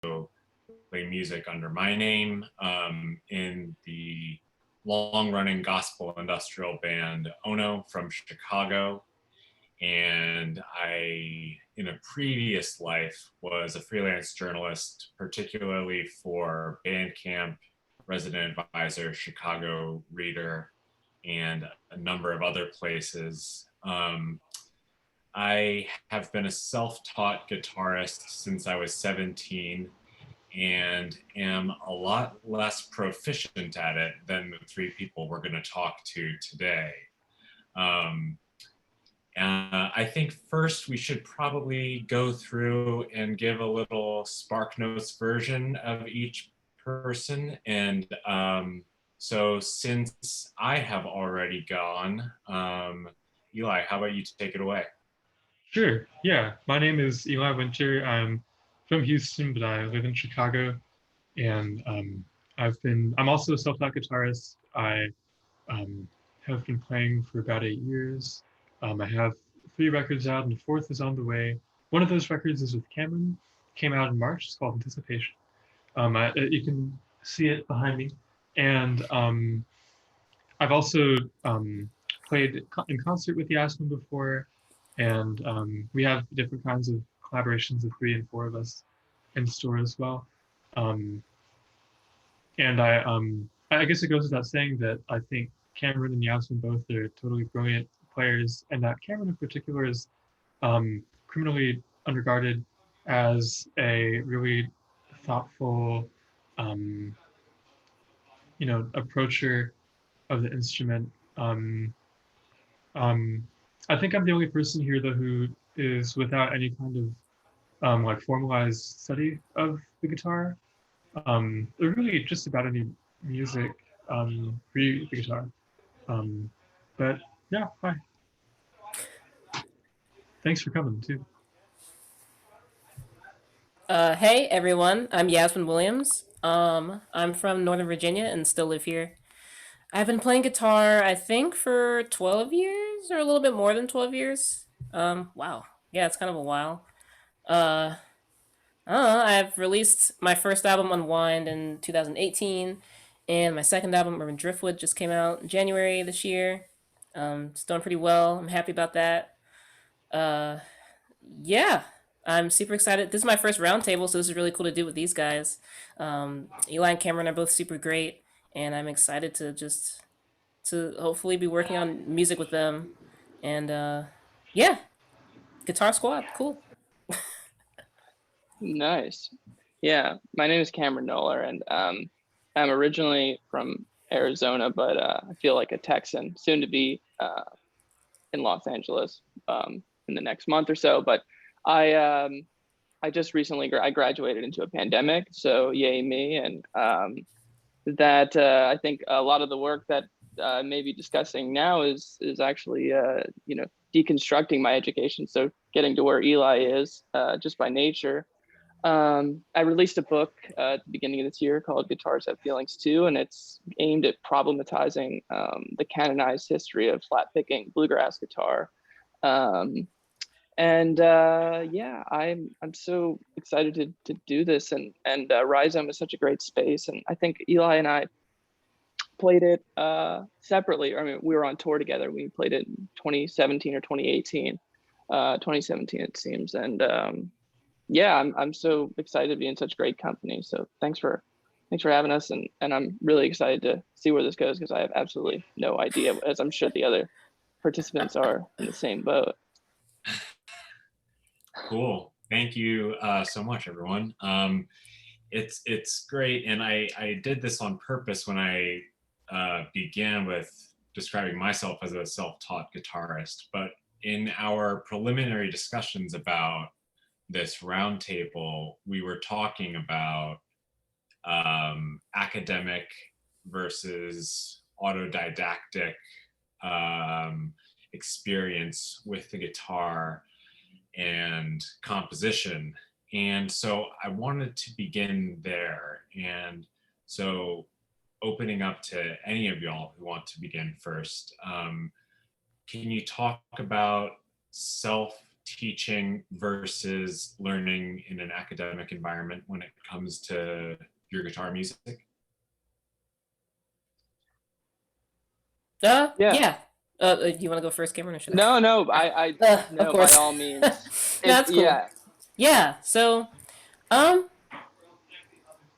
play music under my name in the long-running gospel industrial band Ono from Chicago. And I, in a previous life, was a freelance journalist, particularly for Bandcamp, Resident Advisor, Chicago Reader, and a number of other places. I have been a self-taught guitarist since I was 17 and am a lot less proficient at it than the three people we're going to talk to today. I think first we should probably go through and give a little SparkNotes version of each person. And so since I have already gone, Eli, how about you take it away? Sure, yeah. My name is Eli Winter. I'm from Houston, but I live in Chicago. And I'm also a self-taught guitarist. I have been playing for about 8 years. I have 3 records out and the 4th is on the way. One of those records is with Cameron, came out in March, it's called Anticipation. You can see it behind me. And I've also played in concert with Yasmin before, and we have different kinds of collaborations of 3 and 4 of us in store as well. And I guess it goes without saying that I think Cameron and Jasmine both are totally brilliant players, and that Cameron in particular is criminally unregarded as a really thoughtful, approacher of the instrument. I think I'm the only person here though who is without any kind of like formalized study of the guitar. Or really just about any music pre the guitar. But yeah, hi. Thanks for coming too. Hey everyone, I'm Jasmine Williams. I'm from Northern Virginia and still live here. I've been playing guitar, I think, for 12 years or a little bit more than 12 years. Wow. Yeah, it's kind of a while. Uh, I've released my first album, Unwind, in 2018, and my second album, Urban Driftwood, just came out in January this year. It's doing pretty well. I'm happy about that. Uh, yeah, I'm super excited. This is my first roundtable, so this is really cool to do with these guys. Eli and Cameron are both super great, and I'm excited to hopefully be working on music with them. And yeah, Guitar Squad, cool. Nice. Yeah, my name is Cameron Knowler, and I'm originally from Arizona, but I feel like a Texan, soon to be in Los Angeles in the next month or so. But I just recently I graduated into a pandemic, so yay me, and that I think a lot of the work that I may be discussing now is actually deconstructing my education, so getting to where Eli is just by nature. I released a book at the beginning of this year called Guitars Have Feelings Too, and it's aimed at problematizing the canonized history of flat picking bluegrass guitar. Yeah, I'm so excited to do this, and Rhizome is such a great space, and I think Eli and I played it separately. I mean, we were on tour together. We played it in 2017 or 2018, 2017 it seems, and yeah, I'm so excited to be in such great company. So thanks for having us, and I'm really excited to see where this goes because I have absolutely no idea, as I'm sure the other participants are in the same boat. Cool. Thank you so much, everyone. It's great, and I did this on purpose when I began with describing myself as a self-taught guitarist. But in our preliminary discussions about this roundtable, we were talking about academic versus autodidactic experience with the guitar and composition. And so I wanted to begin there. And so opening up to any of y'all who want to begin first, can you talk about self teaching versus learning in an academic environment when it comes to your guitar music? Yeah. Yeah. You want to go first, Cameron, or should I? No, Of no, course. by all means. No, that's cool. Yeah. Yeah. So, um,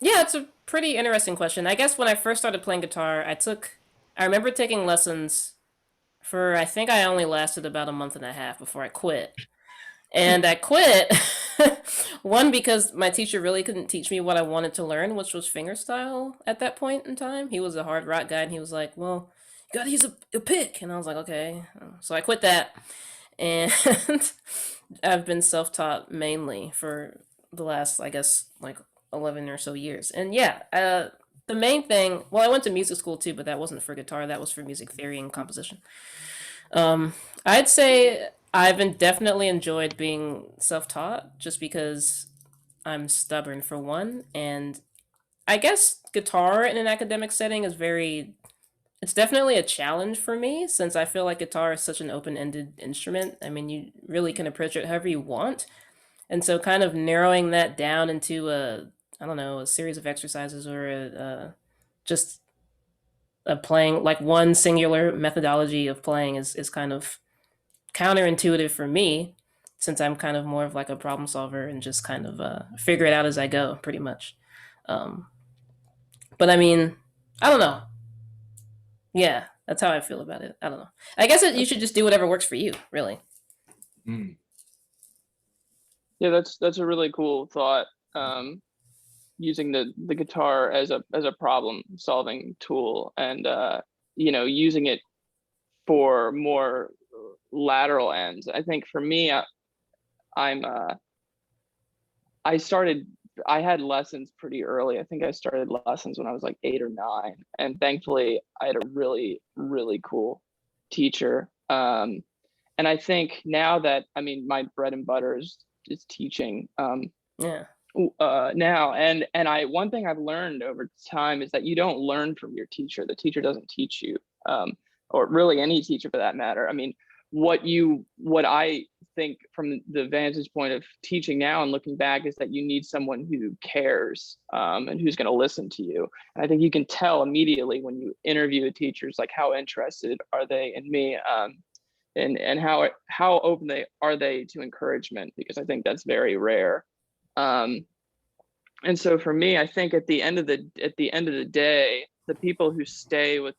yeah, it's a pretty interesting question. I guess when I first started playing guitar, I remember taking lessons for, I think I only lasted about a month and a half before I quit. And I quit, one, because my teacher really couldn't teach me what I wanted to learn, which was fingerstyle at that point in time. He was a hard rock guy, and he was like, well, you gotta use a pick. And I was like, okay. So I quit that. And I've been self-taught mainly for the last, I guess, like 11 or so years. And yeah, the main thing, well, I went to music school too, but that wasn't for guitar. That was for music theory and composition. I'd say definitely enjoyed being self-taught just because I'm stubborn for one, and I guess guitar in an academic setting it's definitely a challenge for me since I feel like guitar is such an open-ended instrument. I mean, you really can approach it however you want. And so kind of narrowing that down into I don't know, a series of exercises or just a playing, like one singular methodology of playing is kind of counterintuitive for me since I'm kind of more of like a problem solver and just kind of figure it out as I go, pretty much. Um, but I mean, I don't know. Yeah, that's how I feel about it. I don't know. I guess you should just do whatever works for you, really. Mm. Yeah, that's a really cool thought. Using the guitar as a problem solving tool, and using it for more lateral ends. I think for me, I had lessons pretty early. I think I started lessons when I was like 8 or 9, and thankfully I had a really, really cool teacher. And I think now that, I mean, my bread and butter is teaching. Yeah. Now, and one thing I've learned over time is that you don't learn from your teacher. The teacher doesn't teach you, or really any teacher for that matter. I mean, what I think from the vantage point of teaching now and looking back is that you need someone who cares, and who's going to listen to you. And I think you can tell immediately when you interview a teacher, it's like, how interested are they in me, and how open are they to encouragement, because I think that's very rare. And so for me, I think at the end of the day, the people who stay with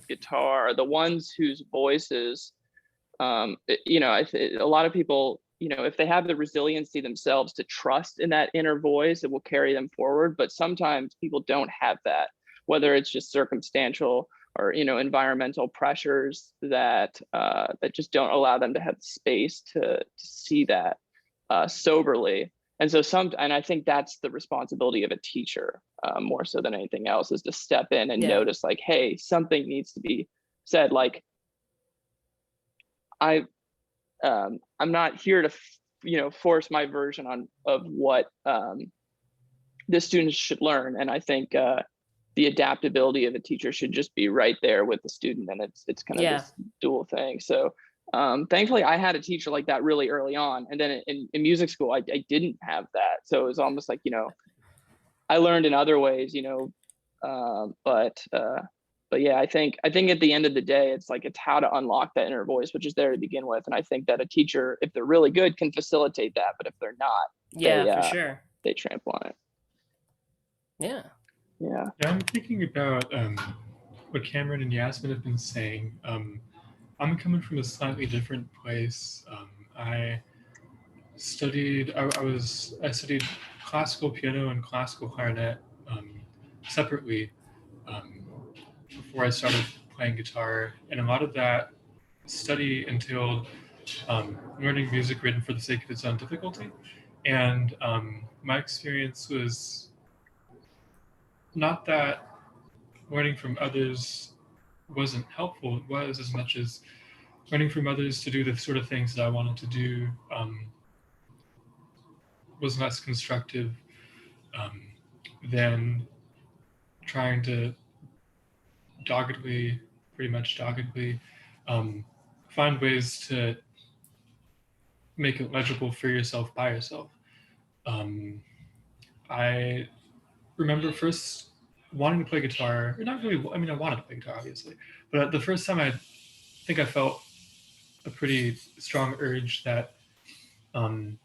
guitar are the ones whose voices, a lot of people, if they have the resiliency themselves to trust in that inner voice, it will carry them forward. But sometimes people don't have that, whether it's just circumstantial or, environmental pressures that just don't allow them to have the space to see that soberly. And so and I think that's the responsibility of a teacher, more so than anything else, is to step in and notice, like, hey, something needs to be said. Like, I'm not here to, force my version of what the students should learn. And I think the adaptability of a teacher should just be right there with the student, and it's kind of this dual thing. So thankfully I had a teacher like that really early on, and then in music school I didn't have that. So it was almost like, I learned in other ways, but yeah, I think at the end of the day, it's how to unlock that inner voice, which is there to begin with. And I think that a teacher, if they're really good, can facilitate that, but if they're not, for sure, they trample on it. Yeah, I'm thinking about what Cameron and Yasmin have been saying. I'm coming from a slightly different place. I studied classical piano and classical clarinet separately before I started playing guitar, and a lot of that study entailed learning music written for the sake of its own difficulty. And my experience was not that learning from others wasn't helpful. It was, as much as learning from others to do the sort of things that I wanted to do was less constructive than trying to pretty much doggedly find ways to make it legible for yourself by yourself. I remember first wanting to play guitar, or not really, I mean, I wanted to play guitar, obviously, but the first time I think I felt a pretty strong urge that I'm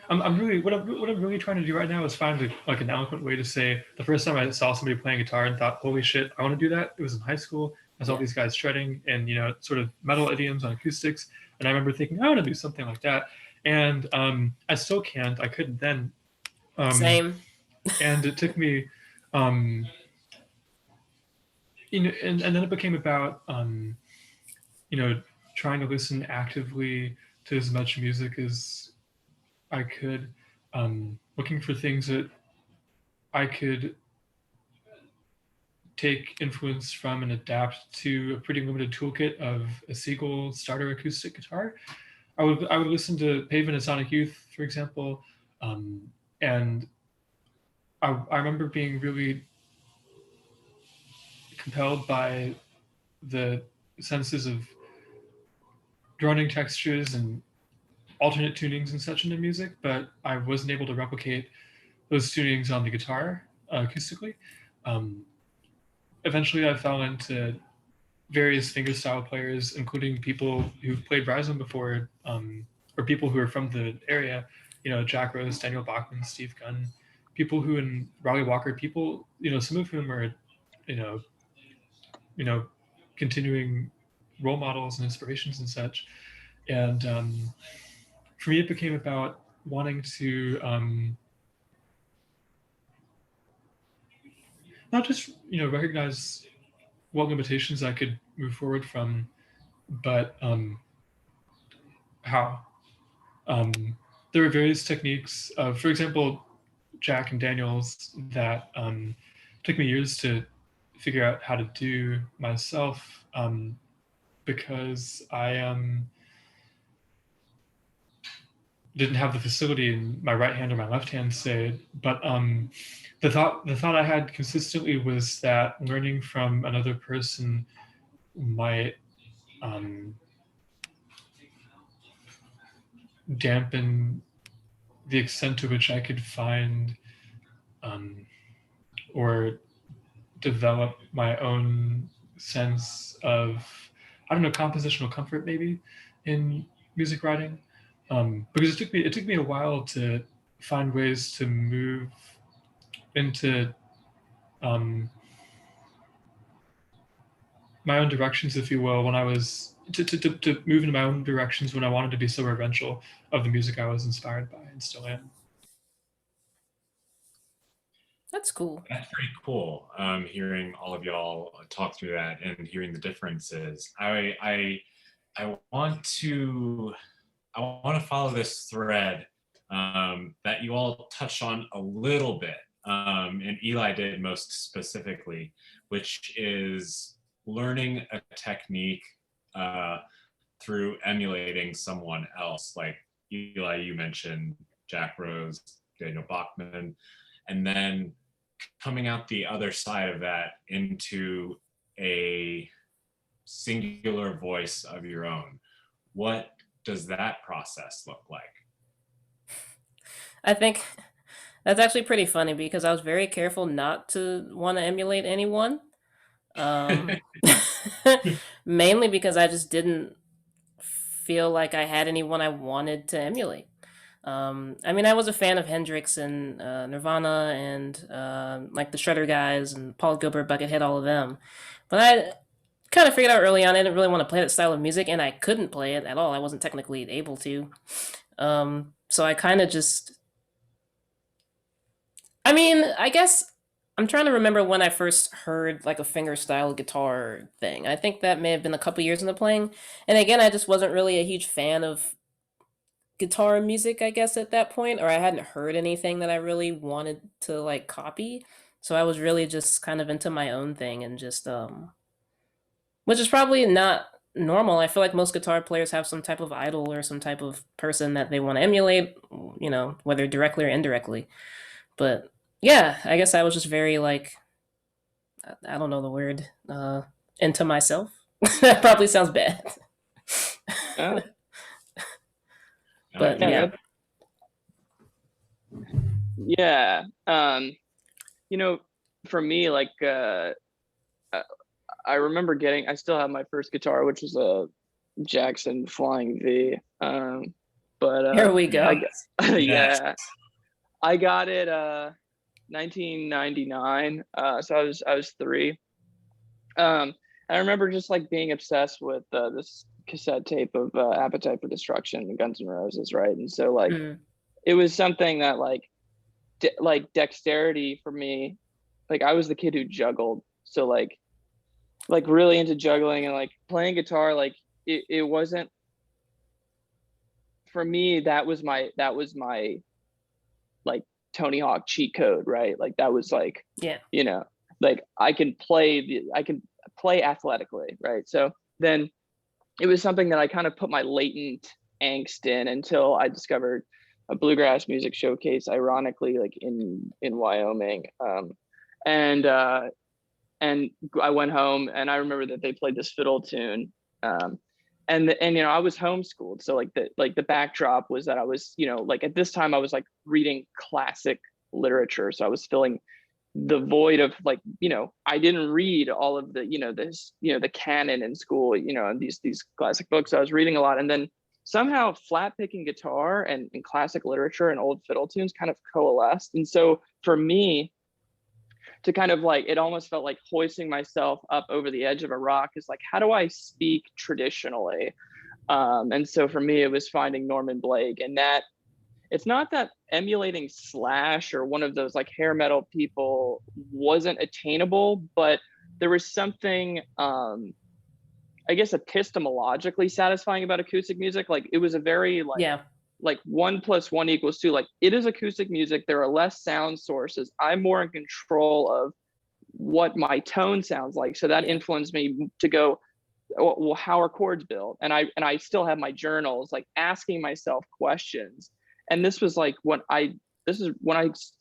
really what I'm really trying to do right now is find like an eloquent way to say the first time I saw somebody playing guitar and thought, holy shit, I want to do that. It was in high school. I saw these guys shredding and sort of metal idioms on acoustics, and I remember thinking I want to do something like that. And I still can't. I couldn't then. Same. And it took me, and then it became about trying to listen actively to as much music as I could, looking for things that I could take influence from and adapt to a pretty limited toolkit of a Siegel starter acoustic guitar. I would listen to Pavement and Sonic Youth, for example, and I remember being really compelled by the senses of droning textures and alternate tunings and such in the music, but I wasn't able to replicate those tunings on the guitar acoustically. Eventually, I fell into various fingerstyle players, including people who've played Rhizome before, or people who are from the area. Jack Rose, Daniel Bachman, Steve Gunn, people who in Raleigh Walker, people some of whom are continuing role models and inspirations and such. And for me, it became about wanting to not just recognize what limitations I could move forward from, but how. There are various techniques, for example, Jack and Daniel's, that took me years to figure out how to do myself, because I didn't have the facility in my right hand or my left hand, say. But the thought I had consistently was that learning from another person might dampen the extent to which I could find or develop my own sense of, I don't know, compositional comfort maybe in music writing, because it took me a while to find ways to move into my own directions, if you will, when I was to move into my own directions when I wanted to be so reverential of the music I was inspired by and still am. That's cool. That's pretty cool. Hearing all of y'all talk through that and hearing the differences. I want to follow this thread that you all touched on a little bit, and Eli did most specifically, which is learning a technique through emulating someone else. Like Eli, you mentioned Jack Rose, Daniel Bachman, and then coming out the other side of that into a singular voice of your own. What does that process look like? I think that's actually pretty funny because I was very careful not to want to emulate anyone. Mainly because I just didn't feel like I had anyone I wanted to emulate. I mean, I was a fan of Hendrix and Nirvana and like the Shredder guys and Paul Gilbert, Buckethead, all of them. But I kind of figured out early on I didn't really want to play that style of music, and I couldn't play it at all. I wasn't technically able to. So I kind of just... I mean, I guess I'm trying to remember when I first heard like a fingerstyle guitar thing. I think that may have been a couple years into playing. And again, I just wasn't really a huge fan of guitar music, I guess, at that point, or I hadn't heard anything that I really wanted to like copy. So I was really just kind of into my own thing and just which is probably not normal. I feel like most guitar players have some type of idol or some type of person that they want to emulate, whether directly or indirectly. But yeah, I guess I was just very like, I don't know the word, into myself. That probably sounds bad. Oh, But yeah. yeah. Yeah. You know, for me, like, I remember I still have my first guitar, which was a Jackson Flying V. But Here we go. yeah, I got it 1999. So I was 3. I remember just like being obsessed with this cassette tape of Appetite for Destruction and Guns N' Roses, right? And so like it was something that like dexterity for me, like I was the kid who juggled, so like really into juggling and like playing guitar. Like it wasn't for me, that was my like Tony Hawk cheat code, right? Like that was like, Yeah. you know, like I can play athletically, right? So then it was something that I kind of put my latent angst in until I discovered a bluegrass music showcase, ironically, like in Wyoming. And I went home and I remember that they played this fiddle tune. And you know, I was homeschooled. So like the backdrop was that I was, you know, like at this time I was like reading classic literature. So I was filling the void of like, you know, I didn't read all of the, you know, this, you know, the canon in school, you know, and these classic books. I was reading a lot, and then somehow flat picking guitar and classic literature and old fiddle tunes kind of coalesced. And so for me to kind of like, it almost felt like hoisting myself up over the edge of a rock is like, how do I speak traditionally? And so for me, it was finding Norman Blake, and that it's not that emulating Slash or one of those like hair metal people wasn't attainable, but there was something, I guess, epistemologically satisfying about acoustic music. Like it was a very like 1 + 1 = 2. Like it is acoustic music. There are less sound sources. I'm more in control of what my tone sounds like. So that influenced me to go, well, how are chords built? And I still have my journals, like asking myself questions. And this was like when I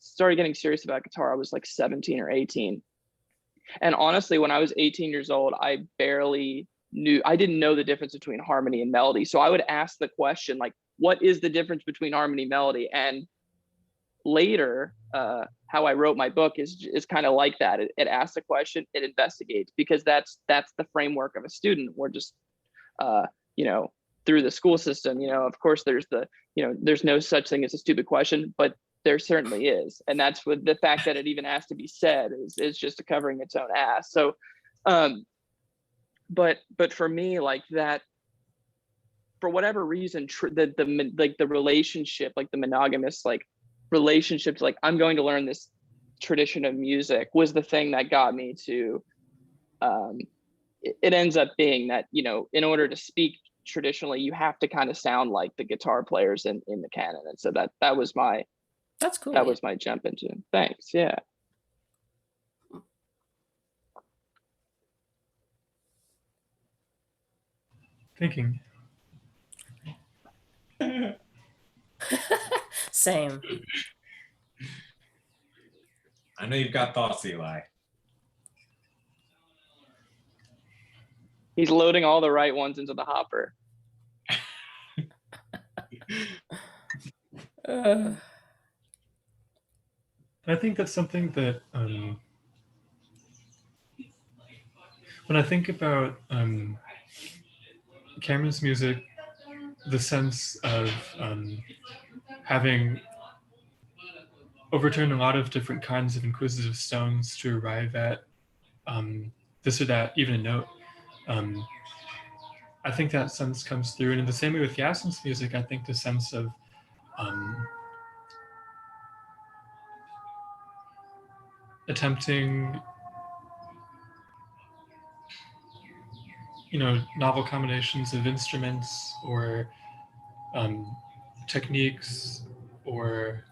started getting serious about guitar. I was like 17 or 18. And honestly, when I was 18 years old, I didn't know the difference between harmony and melody. So I would ask the question, like, what is the difference between harmony and melody? And later, how I wrote my book is kind of like that. It asks a question, it investigates, because that's the framework of a student. We're just, you know, through the school system, you know, of course there's there's no such thing as a stupid question, but there certainly is. And that's with the fact that it even has to be said is just covering its own ass. So, but for me, like that, for whatever reason, the relationship, like the monogamous, like relationships, like I'm going to learn this tradition of music was the thing that got me to, it ends up being that, you know, in order to speak traditionally, you have to kind of sound like the guitar players in the canon. And so that was my, that's cool. That was my jump into. Thanks. Yeah. Thinking. Same. I know you've got thoughts, Eli. He's loading all the right ones into the hopper. I think that's something that when I think about Cameron's music, the sense of having overturned a lot of different kinds of inquisitive stones to arrive at this or that, even a note. I think that sense comes through. And in the same way with Yasmin's music, I think the sense of attempting, you know, novel combinations of instruments or techniques or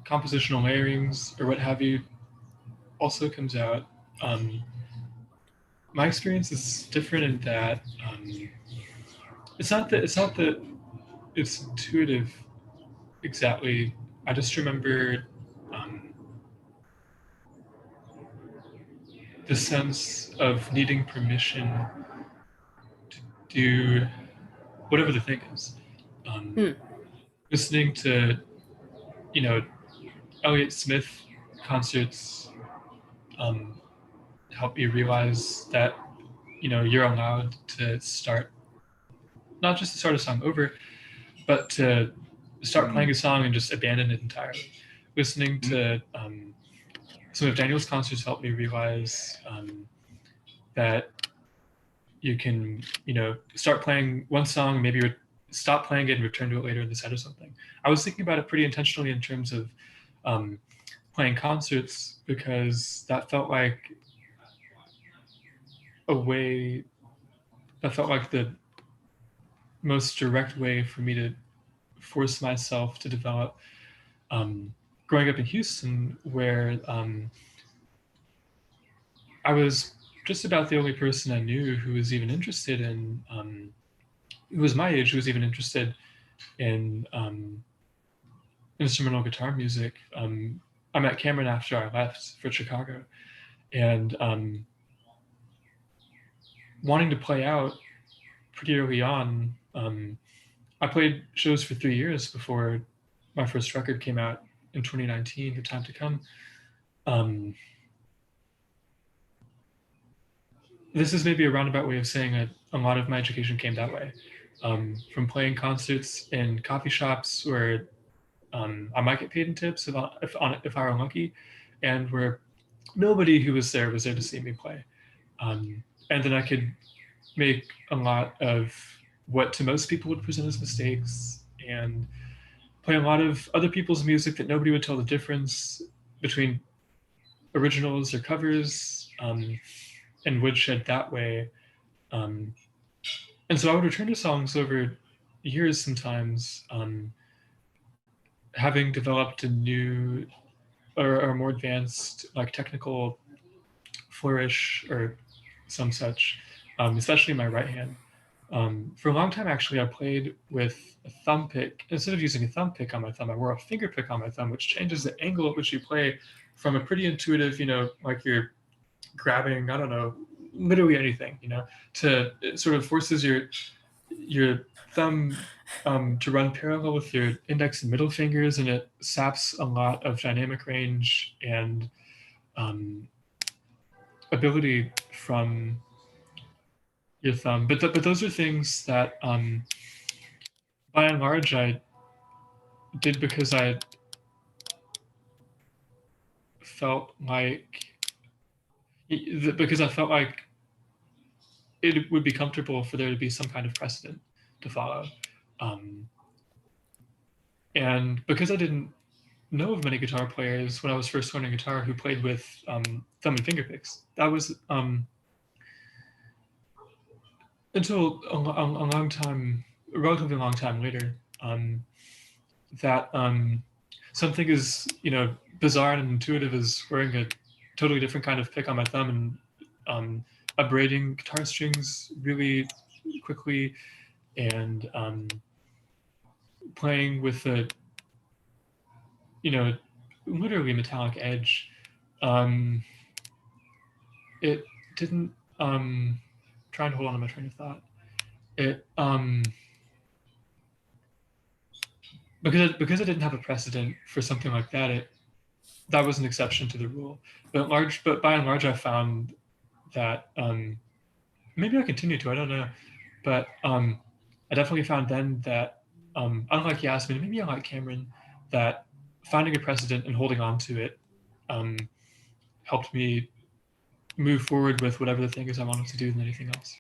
compositional layerings or what have you also comes out. My experience is different in that it's not that it's intuitive exactly. I just remember the sense of needing permission to do whatever the thing is. Listening to, you know, Elliott Smith concerts help me realize that, you know, you're allowed to start, not just to start a song over, but to start playing a song and just abandon it entirely. Listening to some of Daniel's concerts helped me realize that you can, you know, start playing one song, maybe stop playing it and return to it later in the set or something. I was thinking about it pretty intentionally in terms of playing concerts, because that felt like a way, that felt like the most direct way for me to force myself to develop. Growing up in Houston, where I was just about the only person I knew who was even interested in, who was my age, who was even interested in instrumental guitar music. I met Cameron after I left for Chicago, and wanting to play out pretty early on. I played shows for 3 years before my first record came out in 2019, The Time to Come. This is maybe a roundabout way of saying that a lot of my education came that way. From playing concerts in coffee shops where I might get paid in tips if I were unlucky, and where nobody who was there to see me play. And then I could make a lot of what to most people would present as mistakes, and play a lot of other people's music that nobody would tell the difference between originals or covers, and woodshed that way. And so I would return to songs over years sometimes, having developed a new or more advanced like technical flourish or some such, especially my right hand. For a long time, actually, I played with a thumb pick. Instead of using a thumb pick on my thumb, I wore a finger pick on my thumb, which changes the angle at which you play from a pretty intuitive, you know, like you're grabbing, I don't know, literally anything, you know, to it sort of forces your thumb to run parallel with your index and middle fingers, and it saps a lot of dynamic range and ability from your thumb. But those are things that, by and large, I did because I felt like it would be comfortable for there to be some kind of precedent to follow. And because I didn't know of many guitar players when I was first learning guitar who played with thumb and finger picks, that was until a long time, a relatively long time later, that something as, you know, bizarre and intuitive as wearing a totally different kind of pick on my thumb and abrading guitar strings really quickly, and playing with a, you know, literally metallic edge. It didn't, trying to hold on to my train of thought. It, because I didn't have a precedent for something like that, that was an exception to the rule. But by and large, I found that, maybe I continue to, I don't know, but I definitely found then that, unlike Yasmin, maybe unlike Cameron, that finding a precedent and holding on to it helped me move forward with whatever the thing is I wanted to do than anything else.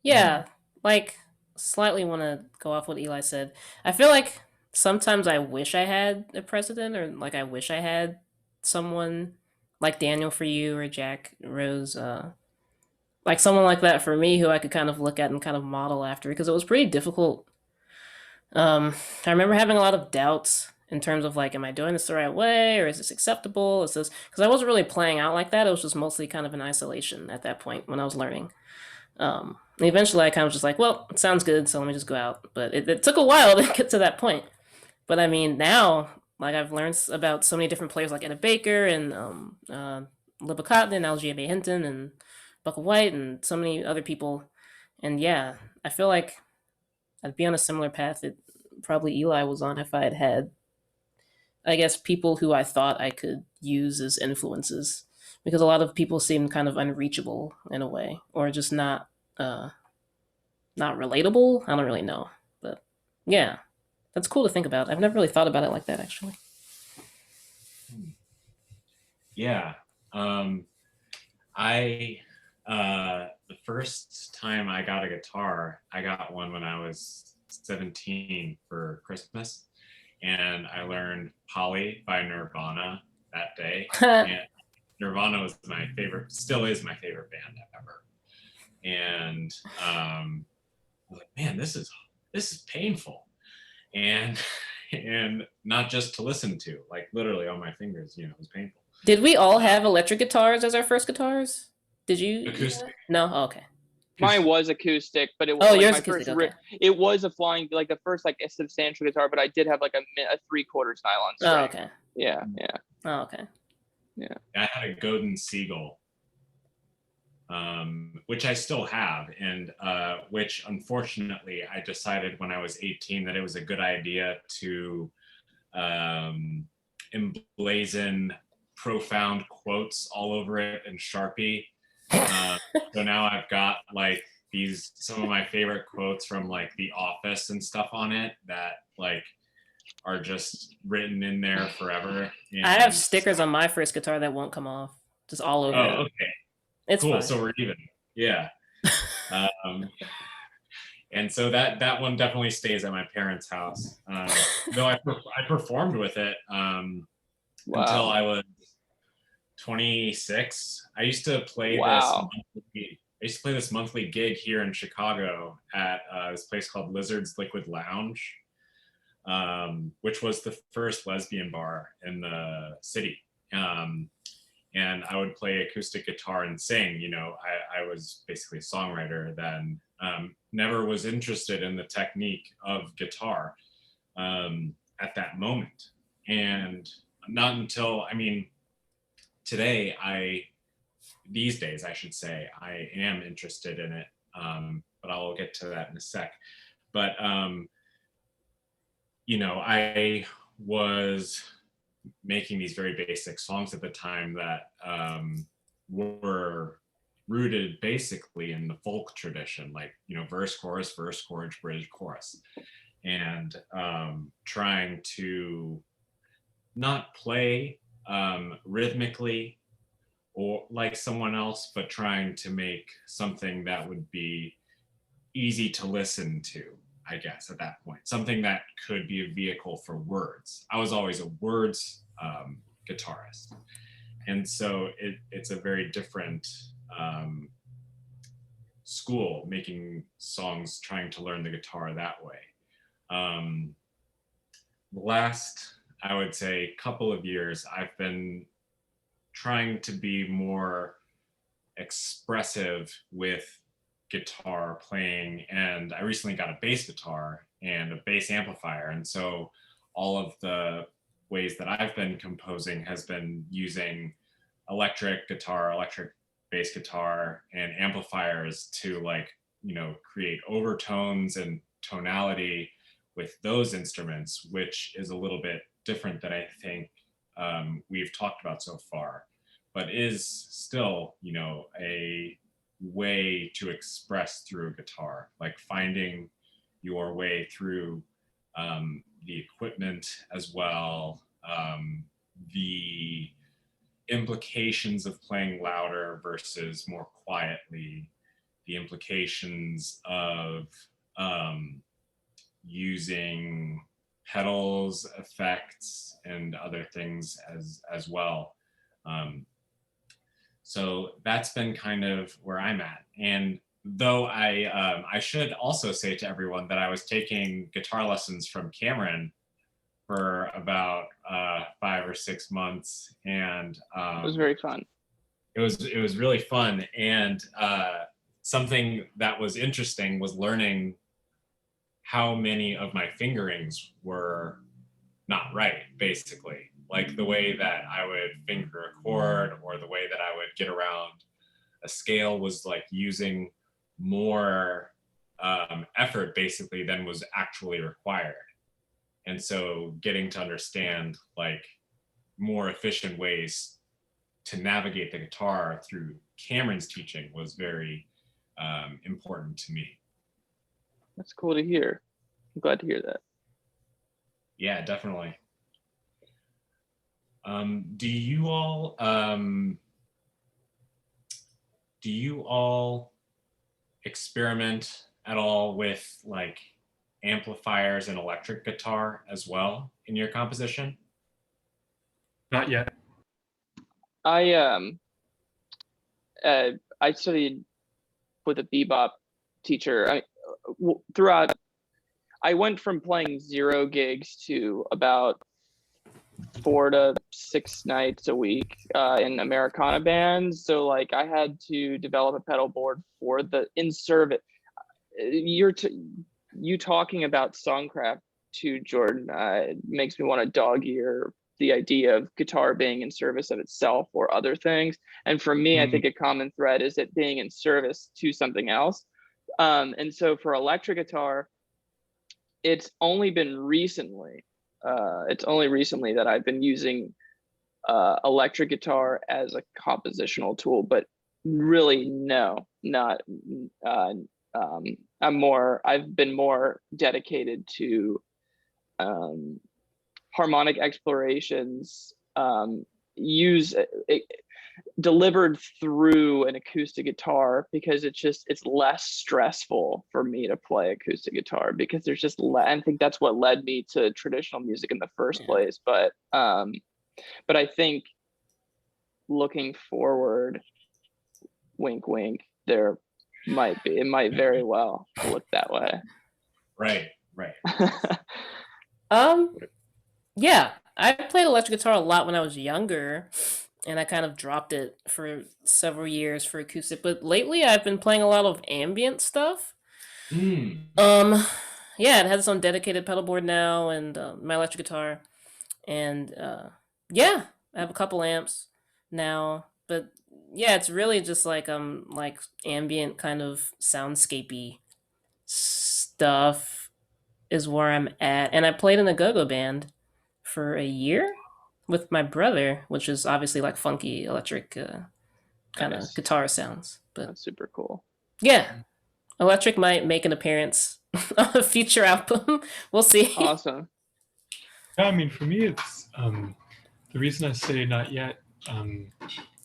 Yeah, like, slightly want to go off what Eli said. I feel like sometimes I wish I had a precedent, or like I wish I had someone like Daniel for you, or Jack Rose, like someone like that for me who I could kind of look at and kind of model after, because it was pretty difficult. I remember having a lot of doubts in terms of like, am I doing this the right way, or is this acceptable? Is this, because I wasn't really playing out like that. It was just mostly kind of in isolation at that point when I was learning. And eventually I kind of just like, well, it sounds good, so let me just go out. But it took a while to get to that point. But I mean, now, like, I've learned about so many different players like Etta Baker and Libba Cotton and Algier Hinton and Buckle White and so many other people. And yeah, I feel like I'd be on a similar path that probably Eli was on if I had had, I guess, people who I thought I could use as influences. Because a lot of people seem kind of unreachable in a way, or just uh, not relatable. I don't really know, but yeah, that's cool to think about. I've never really thought about it like that, actually. Yeah. I the first time I got a guitar, I got one when I was 17 for Christmas, and I learned Polly by Nirvana that day. And Nirvana was my favorite, still is my favorite band ever. And I was like, man, this is painful, and not just to listen to, like literally on my fingers, it was painful. Did we all have electric guitars as our first guitars? Did you? Acoustic. No? Oh, okay. Mine was acoustic, but it was Oh, like yours my acoustic, first okay. it was a flying, like the first like a substantial guitar, but I did have like a 3/4 nylon string. Oh, okay. Yeah. Oh, okay. Yeah, I had a Godin Seagull, which I still have, and which unfortunately I decided when I was 18 that it was a good idea to emblazon profound quotes all over it in Sharpie. So now I've got like some of my favorite quotes from like The Office and stuff on it that like are just written in there forever. And I have stickers on my first guitar that won't come off, just all over. Oh, okay. It's cool. fine. So we're even. Yeah. And so that one definitely stays at my parents' house. Though I performed with it until I was 26. I used to play this monthly gig here in Chicago at this place called Lizard's Liquid Lounge, which was the first lesbian bar in the city. And I would play acoustic guitar and sing. I was basically a songwriter then. Never was interested in the technique of guitar at that moment. And not until, these days, I should say, I am interested in it, but I'll get to that in a sec. But, I was making these very basic songs at the time that were rooted basically in the folk tradition, like, verse, chorus, bridge, chorus. And trying to not play rhythmically or like someone else, but trying to make something that would be easy to listen to, I guess, at that point. Something that could be a vehicle for words. I was always a words guitarist. And so it's a very different school, making songs, trying to learn the guitar that way. The last, I would say, couple of years, I've been trying to be more expressive with guitar playing, and I recently got a bass guitar and a bass amplifier, and so all of the ways that I've been composing has been using electric guitar, electric bass guitar, and amplifiers to create overtones and tonality with those instruments, which is a little bit different than I think we've talked about so far, but is still, a way to express through a guitar, like finding your way through the equipment as well, the implications of playing louder versus more quietly, the implications of using pedals, effects, and other things as well. So that's been kind of where I'm at. And though I should also say to everyone that I was taking guitar lessons from Cameron for about 5 or 6 months, and it was very fun. It was really fun, and something that was interesting was learning how many of my fingerings were not right, basically. like the way that I would finger a chord or the way that I would get around a scale was like using more effort basically than was actually required. And so getting to understand like more efficient ways to navigate the guitar through Cameron's teaching was very important to me. That's cool to hear. I'm glad to hear that. Yeah, definitely. Do you all experiment at all with like amplifiers and electric guitar as well in your composition? Not yet. I studied with a bebop teacher. Throughout, I went from playing 0 gigs to about 4 to 6 nights a week in Americana bands. So like I had to develop a pedal board for the in service. You talking about songcraft too, Jordan, makes me want to dog ear the idea of guitar being in service of itself or other things. And for me, I think a common thread is it being in service to something else. And so for electric guitar, it's only recently that I've been using electric guitar as a compositional tool, but really no, not. I've been more dedicated to harmonic explorations, delivered through an acoustic guitar, because it's less stressful for me to play acoustic guitar, because there's just I think that's what led me to traditional music in the first place. But I think looking forward, wink wink, it might very well look that way. Right. Yeah, I played electric guitar a lot when I was younger, and I kind of dropped it for several years for acoustic. But lately, I've been playing a lot of ambient stuff. Yeah, it has its own dedicated pedal board now, and my electric guitar, and yeah, I have a couple amps now. But yeah, it's really just like ambient kind of soundscapey stuff is where I'm at. And I played in a go-go band for a year with my brother, which is obviously like funky electric kind of guitar sounds. But that's super cool. Yeah, electric might make an appearance on a future album. We'll see. Awesome. Yeah, I mean, for me, it's the reason I say not yet,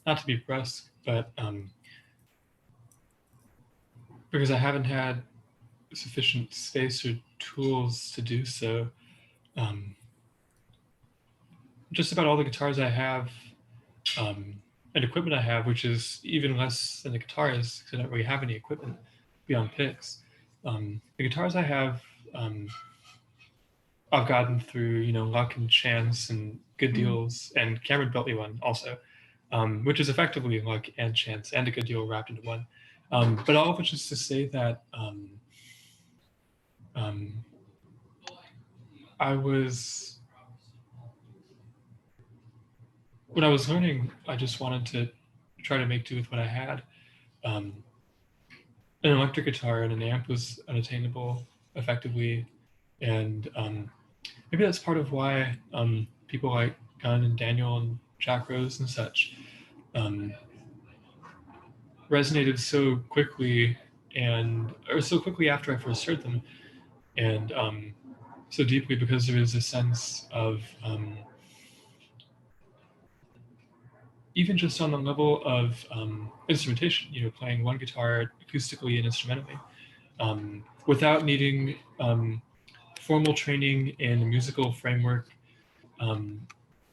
not to be brusque, but because I haven't had sufficient space or tools to do so. Just about all the guitars I have and equipment I have, which is even less than the guitars, because I don't really have any equipment beyond picks. The guitars I have, I've gotten through, luck and chance and good deals, and Cameron built me one also, which is effectively luck and chance and a good deal wrapped into one. But all of which is to say that when I was learning, I just wanted to try to make do with what I had. An electric guitar and an amp was unattainable effectively. And maybe that's part of why people like Gunn and Daniel and Jack Rose and such resonated so quickly so quickly after I first heard them, and so deeply, because there is a sense of even just on the level of instrumentation, playing one guitar acoustically and instrumentally, without needing formal training in a musical framework,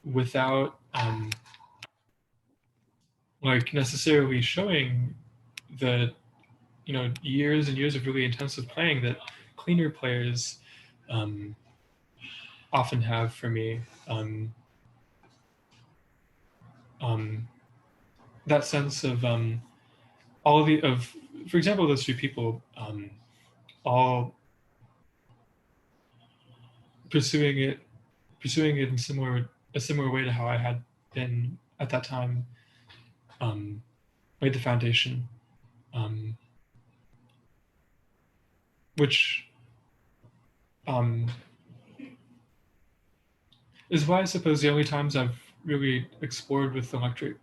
without necessarily showing the years and years of really intensive playing that cleaner players often have for me. That sense of for example, those 3 people all pursuing it in similar a similar way to how I had been at that time, laid the foundation, which is why I suppose the only times I've really explored with electric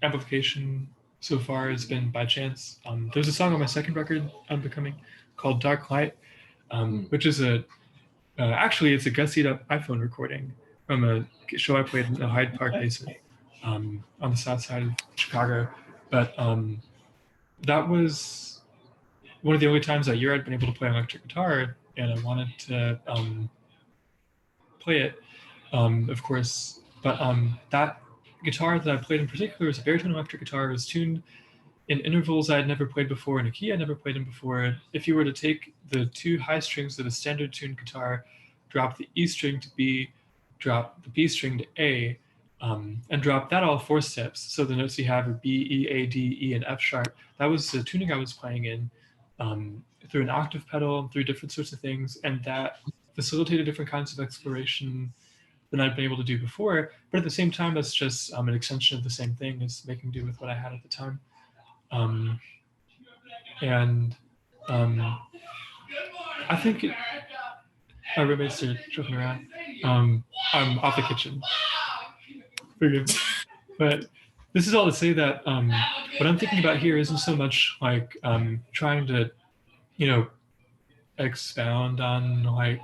amplification so far has been by chance. There's a song on my second record, Unbecoming, called Dark Light, which is actually it's a gussied up iPhone recording from a show I played in the Hyde Park basement on the south side of Chicago. But that was one of the only times that year I'd been able to play electric guitar, and I wanted to play it, of course. But that guitar that I played in particular was a baritone electric guitar. It was tuned in intervals I had never played before, in a key I'd never played in before. If you were to take the two high strings of a standard tuned guitar, drop the E string to B, drop the B string to A, and drop that all 4 steps. So the notes you have are B, E, A, D, E, and F sharp. That was the tuning I was playing in through an octave pedal, through different sorts of things, and that facilitated different kinds of exploration than I'd been able to do before. But at the same time, that's just an extension of the same thing as making do with what I had at the time. I think my roommates are joking around. I'm off the kitchen. Forgive me. But this is all to say that what I'm thinking about here isn't so much like trying to, expound on like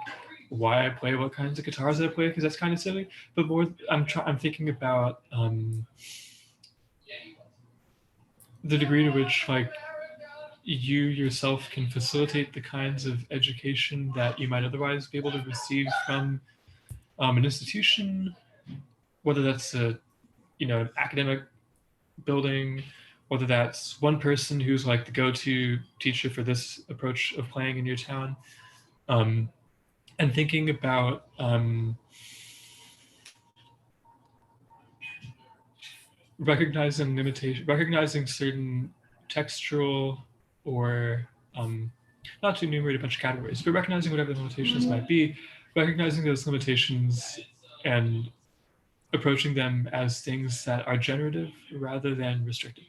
why I play what kinds of guitars I play, because that's kind of silly. But more, I'm thinking about the degree to which like you yourself can facilitate the kinds of education that you might otherwise be able to receive from an institution, whether that's an academic building, whether that's one person who's like the go-to teacher for this approach of playing in your town, and thinking about recognizing certain textural or not to enumerate a bunch of categories, but recognizing whatever the limitations might be, recognizing those limitations and approaching them as things that are generative rather than restrictive.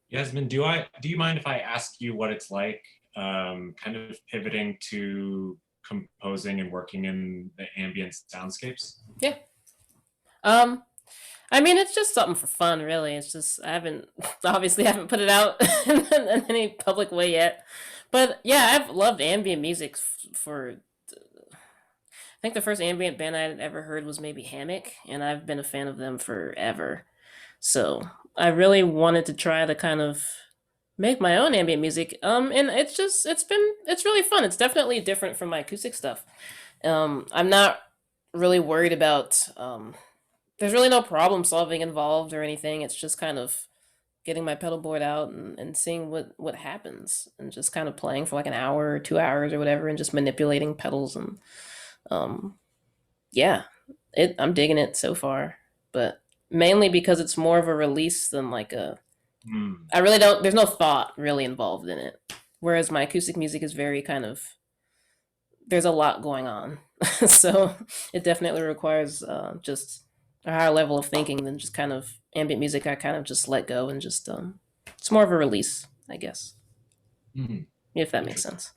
Yasmin, do you mind if I ask you what it's like kind of pivoting to composing and working in the ambient soundscapes? Yeah. I mean, it's just something for fun, really. It's just I obviously haven't put it out in any public way yet. But yeah, I've loved ambient music for. I think the first ambient band I had ever heard was maybe Hammock, and I've been a fan of them forever. So I really wanted to try to kind of make my own ambient music. And it's really fun. It's definitely different from my acoustic stuff. I'm not really worried about. There's really no problem solving involved or anything. It's just kind of getting my pedal board out and seeing what happens, and just kind of playing for like an hour or 2 hours or whatever, and just manipulating pedals and yeah, I'm digging it so far, but mainly because it's more of a release than like I really don't, there's no thought really involved in it. Whereas my acoustic music is very kind of, there's a lot going on. So it definitely requires just a higher level of thinking than just kind of ambient music. I kind of just let go and just, it's more of a release, I guess. Mm-hmm. If that makes sense.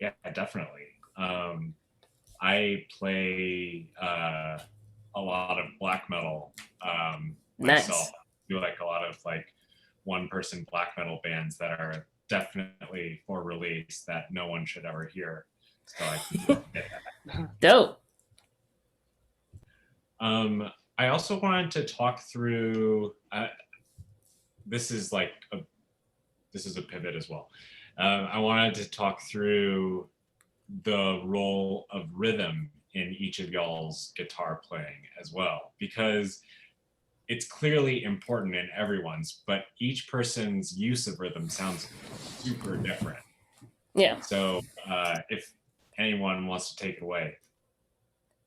Yeah, definitely. I play a lot of black metal myself. I do like a lot of like one-person black metal bands that are definitely for release that no one should ever hear. So I can get that. Dope. I also wanted to talk through. This is a pivot as well. I wanted to talk through the role of rhythm in each of y'all's guitar playing as well, because it's clearly important in everyone's, but each person's use of rhythm sounds super different. Yeah. So if anyone wants to take it away.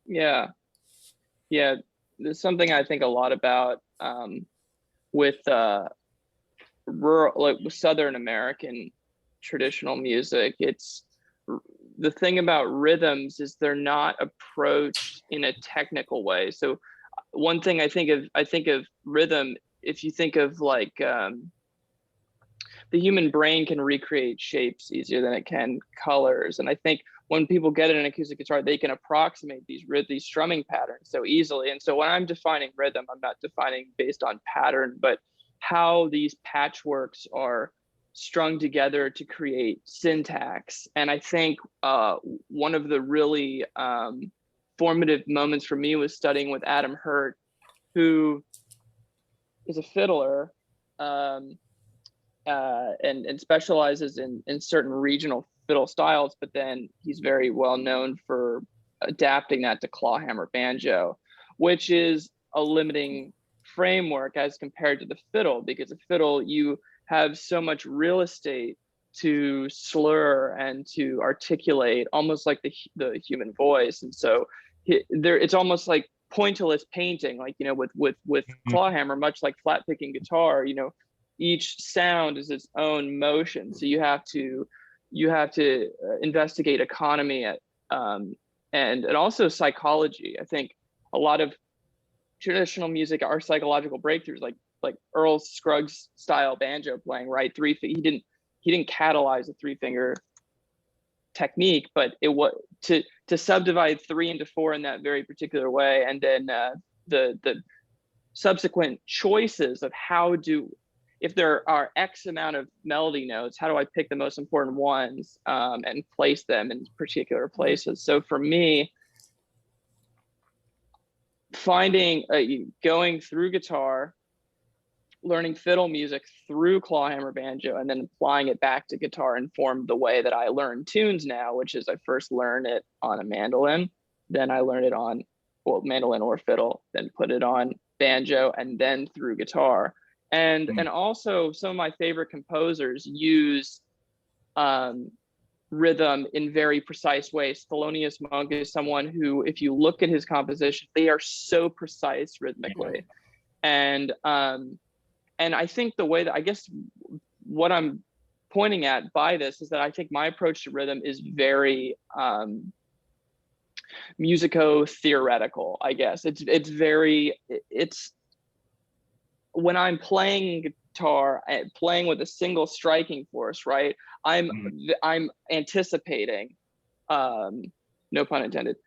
Yeah. There's something I think a lot about with rural, like Southern American traditional music. It's the thing about rhythms is they're not approached in a technical way. So one thing I think of rhythm, if you think of like the human brain can recreate shapes easier than it can colors. And I think when people get an acoustic guitar, they can approximate these strumming patterns so easily. And so when I'm defining rhythm, I'm not defining based on pattern, but how these patchworks are strung together to create syntax. And I think one of the really formative moments for me was studying with Adam Hurt, who is a fiddler and specializes in certain regional fiddle styles, but then he's very well known for adapting that to clawhammer banjo, which is a limiting framework as compared to the fiddle, because the fiddle, you have so much real estate to slur and to articulate, almost like the human voice. And so it's almost like pointillist painting, like, you know, with clawhammer, much like flat picking guitar, you know, each sound is its own motion. So you have to investigate economy and also psychology. I think a lot of traditional music are psychological breakthroughs, like Earl Scruggs style banjo playing, right? He didn't catalyze a 3-finger technique, but it was to subdivide 3 into 4 in that very particular way, and then the subsequent choices of if there are X amount of melody notes, how do I pick the most important ones and place them in particular places? So for me, going through guitar, learning fiddle music through clawhammer banjo, and then applying it back to guitar informed the way that I learn tunes now, which is I first learn it on a mandolin, then I learn it on mandolin or fiddle, then put it on banjo, and then through guitar. And also some of my favorite composers use rhythm in very precise ways. Thelonious Monk is someone who, if you look at his composition, they are so precise rhythmically. And I think the way that, I guess what I'm pointing at by this is that I think my approach to rhythm is very musico-theoretical, I guess. It's when I'm playing guitar, playing with a single striking force, right? I'm anticipating, no pun intended,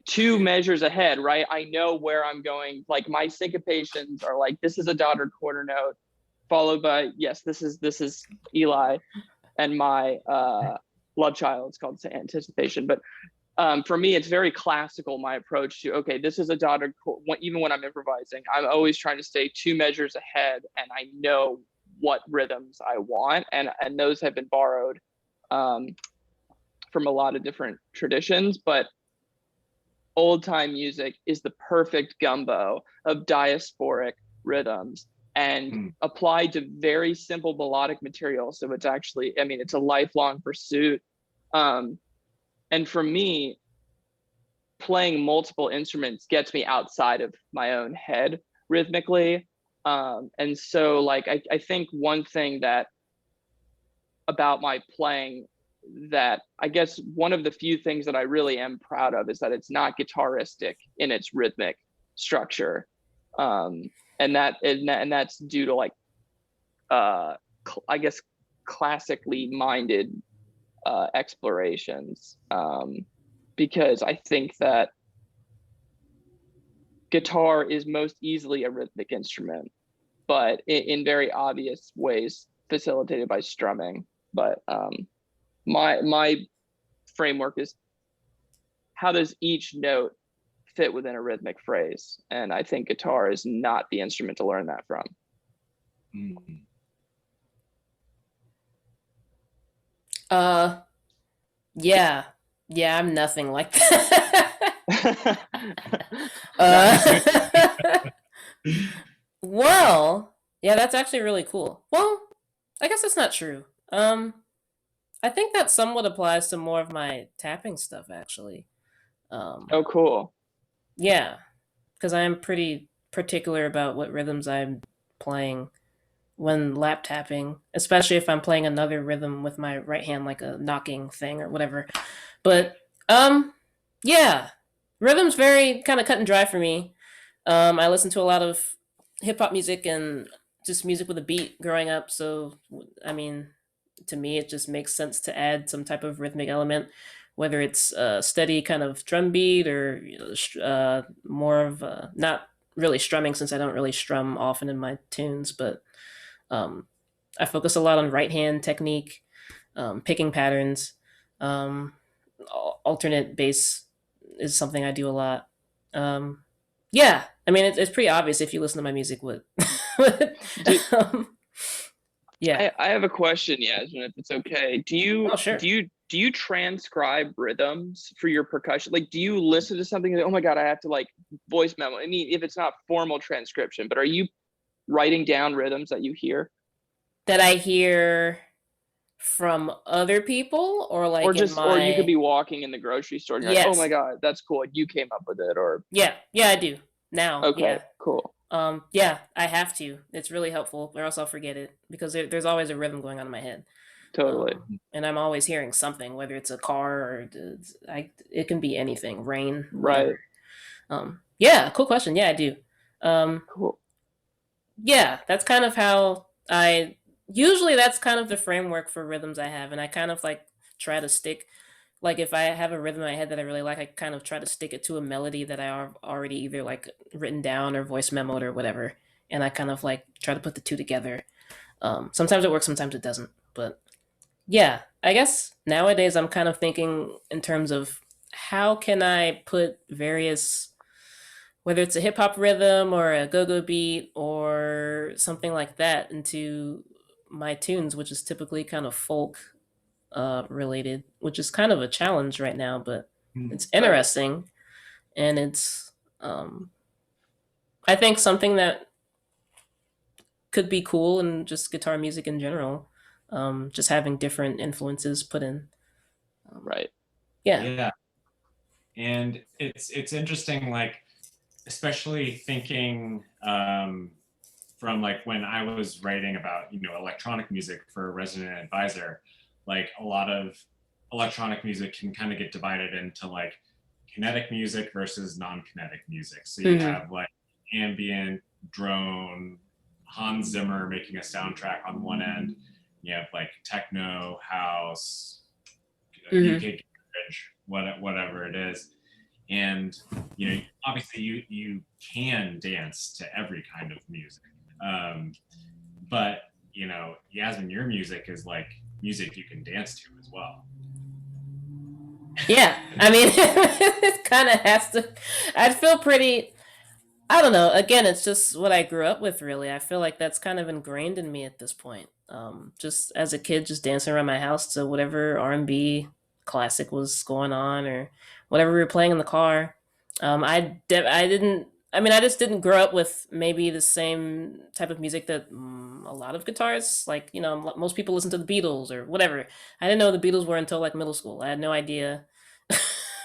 2 measures ahead, right? I know where I'm going. Like my syncopations are like, this is a dotted quarter note, followed by, yes, this is Eli and my love child. It's called anticipation. But for me, it's very classical, my approach to, okay, this is a dotted, even when I'm improvising, I'm always trying to stay 2 measures ahead, and I know what rhythms I want. And those have been borrowed from a lot of different traditions, but old time music is the perfect gumbo of diasporic rhythms and applied to very simple melodic material. So it's actually, I mean, it's a lifelong pursuit. And for me, playing multiple instruments gets me outside of my own head rhythmically. And so like, I think one thing that about my playing that I guess one of the few things that I really am proud of is that it's not guitaristic in its rhythmic structure. And that's due to like, I guess, classically minded explorations, because I think that guitar is most easily a rhythmic instrument, but in very obvious ways facilitated by strumming. But my framework is, how does each note fit within a rhythmic phrase? And I think guitar is not the instrument to learn that from. Yeah, I'm nothing like that. Well, yeah, that's actually really cool. Well, I guess that's not true. I think that somewhat applies to more of my tapping stuff, actually. Oh, cool. Yeah, because I am pretty particular about what rhythms I'm playing when lap tapping, especially if I'm playing another rhythm with my right hand, like a knocking thing or whatever. But yeah, rhythm's very kind of cut and dry for me. I listened to a lot of hip hop music and just music with a beat growing up. So, I mean, to me, it just makes sense to add some type of rhythmic element, whether it's a steady kind of drum beat or more of not really strumming, since I don't really strum often in my tunes, but um, I focus a lot on right hand technique, picking patterns. Um, Alternate bass is something I do a lot. Yeah, I mean, it's pretty obvious if you listen to my music. What? um, yeah. I have a question, Yasmin, if it's okay. Oh, sure. Do you transcribe rhythms for your percussion? Like, do you listen to something and, oh my God, I have to like voice memo? I mean, if it's not formal transcription, but are you writing down rhythms that you hear? That I hear from other people, or like or just in my... or you could be walking in the grocery store and you're like, oh Yes. my God, that's cool. You came up with it, or Yeah, I do now. okay, Yeah. cool. Yeah, I have to. It's really helpful, or else I'll forget it, because there's always a rhythm going on in my head. Totally. And I'm always hearing something, whether it's a car or it can be anything, rain. Right. Whatever. Yeah, cool question. Yeah, I do. Cool. Yeah, that's kind of how usually that's kind of the framework for rhythms I have, and I kind of like try to stick, like if I have a rhythm in my head that I really like, I kind of try to stick it to a melody that I already either like written down or voice memoed or whatever, and I kind of like try to put the two together. Sometimes it works, sometimes it doesn't, but yeah, I guess nowadays I'm kind of thinking in terms of how can I put various, whether it's a hip hop rhythm or a go-go beat or something like that, into my tunes, which is typically kind of folk related, which is kind of a challenge right now, but it's interesting. And it's, I think, something that could be cool in just guitar music in general. Just having different influences put in. Right. Yeah. Yeah. And it's interesting, like, especially thinking from like when I was writing about, electronic music for a resident advisor, like a lot of electronic music can kind of get divided into like kinetic music versus non-kinetic music. So you have like ambient, drone, Hans Zimmer making a soundtrack on one end. You have like techno, house, UK garage, whatever it is. And obviously you can dance to every kind of music, but Yasmin, your music is like music you can dance to as well. Yeah, I mean, it kind of has to. I feel pretty, I don't know, again, it's just what I grew up with, really. I feel like that's kind of ingrained in me at this point. Just as a kid, just dancing around my house to whatever R&B classic was going on, or whatever we were playing in the car. I just didn't grow up with maybe the same type of music that a lot of guitarists, like, most people listen to the Beatles or whatever. I didn't know the Beatles were until like middle school. I had no idea.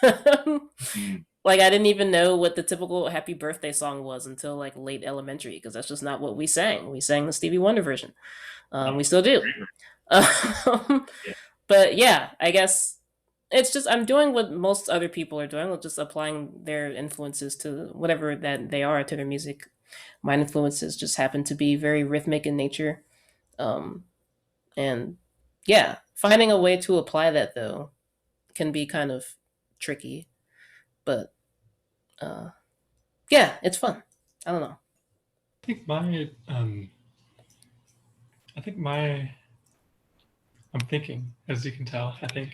Like, I didn't even know what the typical happy birthday song was until like late elementary, because that's just not what we sang. We sang the Stevie Wonder version. We still do. But yeah, I guess it's just, I'm doing what most other people are doing, just applying their influences to whatever that they are to their music. My influences just happen to be very rhythmic in nature. And yeah, finding a way to apply that, though, can be kind of tricky. But yeah, it's fun. I don't know. I'm thinking, as you can tell, I think,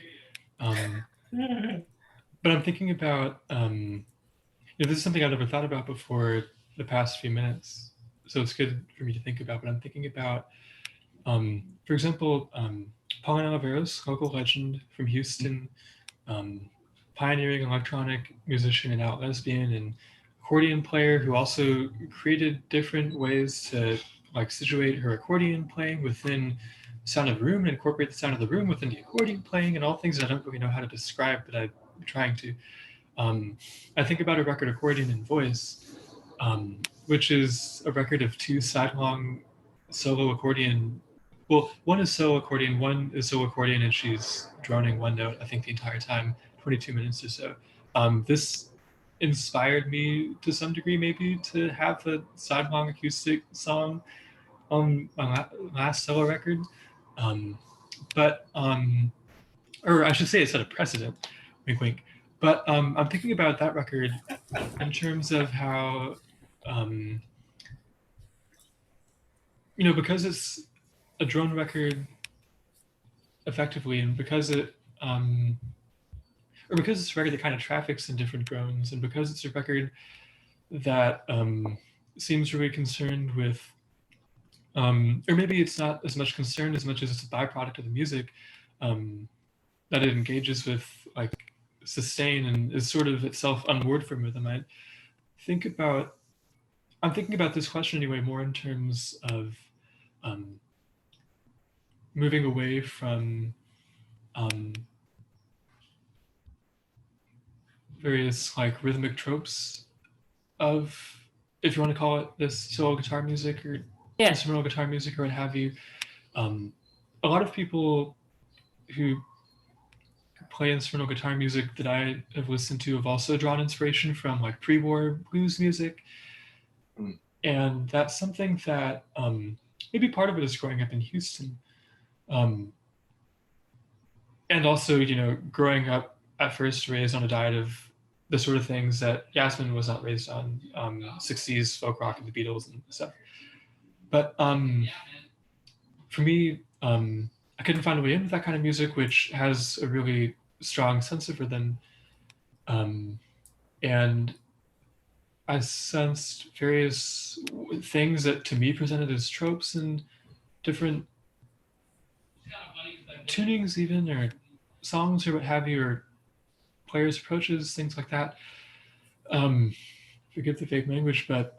but I'm thinking about, this is something I've never thought about before the past few minutes, so it's good for me to think about, but I'm thinking about, for example, Pauline Oliveros, local legend from Houston, pioneering electronic musician and out lesbian and accordion player, who also created different ways to like situate her accordion playing within the sound of the room and incorporate the sound of the room within the accordion playing, and all things I don't really know how to describe, but I'm trying to. I think about a record, Accordion and Voice, which is a record of two side-long solo accordion. Well, one is solo accordion, one is solo accordion, and she's droning one note, I think, the entire time, 22 minutes or so. This inspired me to some degree, maybe, to have a side-long acoustic song on my last solo record. Or I should say it set a precedent, wink, wink. But I'm thinking about that record in terms of how, because it's a drone record effectively, and because it's a record that kind of traffics in different drones, and because it's a record that seems really concerned with, or maybe it's not as much concerned as much as it's a byproduct of the music, that it engages with like sustain and is sort of itself unmoored from rhythm. I'm thinking about this question anyway more in terms of moving away from various like rhythmic tropes of, if you want to call it this, solo guitar music or instrumental guitar music or what have you. A lot of people who play instrumental guitar music that I have listened to have also drawn inspiration from like pre-war blues music. And that's something that maybe part of it is growing up in Houston. And also, growing up at first raised on a diet of the sort of things that Jasmine was not raised on, 60s folk rock and the Beatles and stuff. But for me, I couldn't find a way into that kind of music, which has a really strong sense of rhythm. And I sensed various things that to me presented as tropes and different tunings even, or songs or what have you, or players' approaches, things like that. Forgive the vague language, but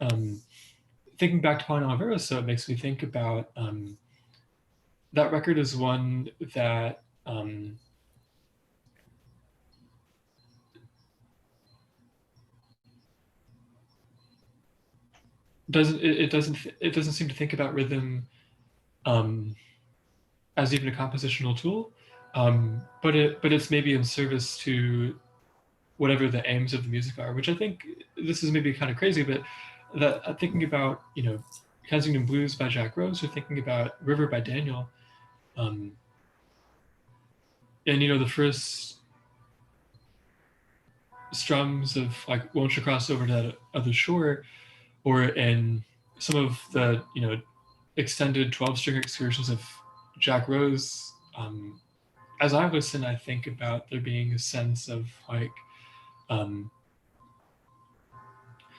thinking back to Pauline Oliveira, so it makes me think about that record is one that doesn't seem to think about rhythm as even a compositional tool, but it's maybe in service to whatever the aims of the music are, which I think this is maybe kind of crazy, but that thinking about Kensington Blues by Jack Rose, or thinking about River by Daniel, and the first strums of like Won't You Cross Over to That Other Shore, or in some of the extended 12-string excursions of Jack Rose, as I listen, I think about there being a sense of like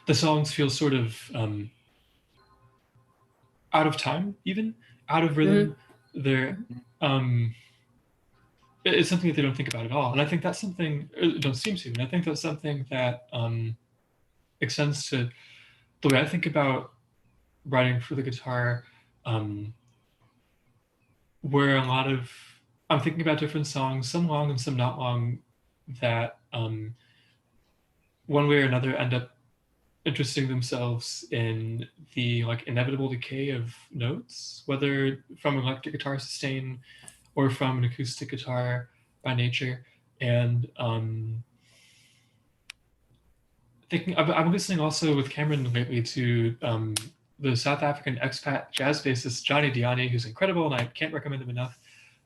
the songs feel sort of out of time, even out of rhythm. They're it's something that they don't think about at all, and I think that's something, don't seem to, and I think that's something that extends to the way I think about writing for the guitar, where a lot of, I'm thinking about different songs, some long and some not long, that one way or another end up interesting themselves in the like inevitable decay of notes, whether from an electric guitar sustain or from an acoustic guitar by nature. And I'm listening also with Cameron lately to the South African expat jazz bassist Johnny Diani, who's incredible, and I can't recommend him enough.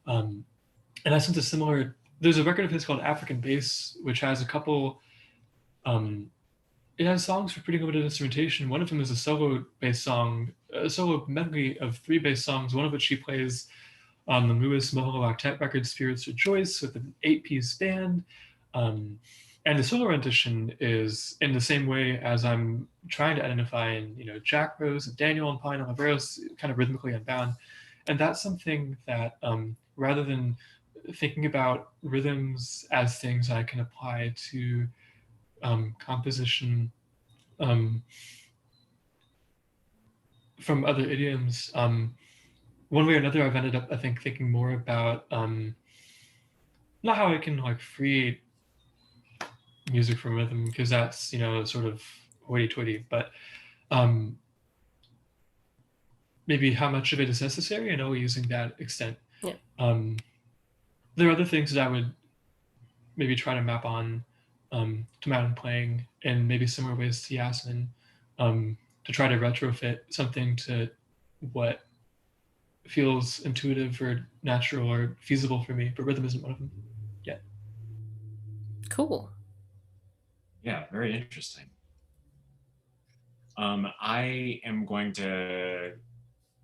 And I sent a similar, there's a record of his called African Bass, which has a couple, it has songs for pretty limited instrumentation. One of them is a solo bass song, a solo medley of 3 bass songs, one of which he plays on the Lewis Moholo Octet record Spirits Rejoice with an 8-piece band. And the solo rendition is in the same way as I'm trying to identify in, Jack Rose and Daniel and Pauline Oliveira's kind of rhythmically unbound. And that's something that rather than thinking about rhythms as things I can apply to composition from other idioms, one way or another, I've ended up, I think, thinking more about not how I can like free music from rhythm, because that's sort of hoity-toity, but maybe how much of it is necessary and only using that extent. Yeah. There are other things that I would maybe try to map on to mountain playing in maybe similar ways to Yasmin, to try to retrofit something to what feels intuitive or natural or feasible for me, but rhythm isn't one of them yet. Cool. Yeah, very interesting. I am going to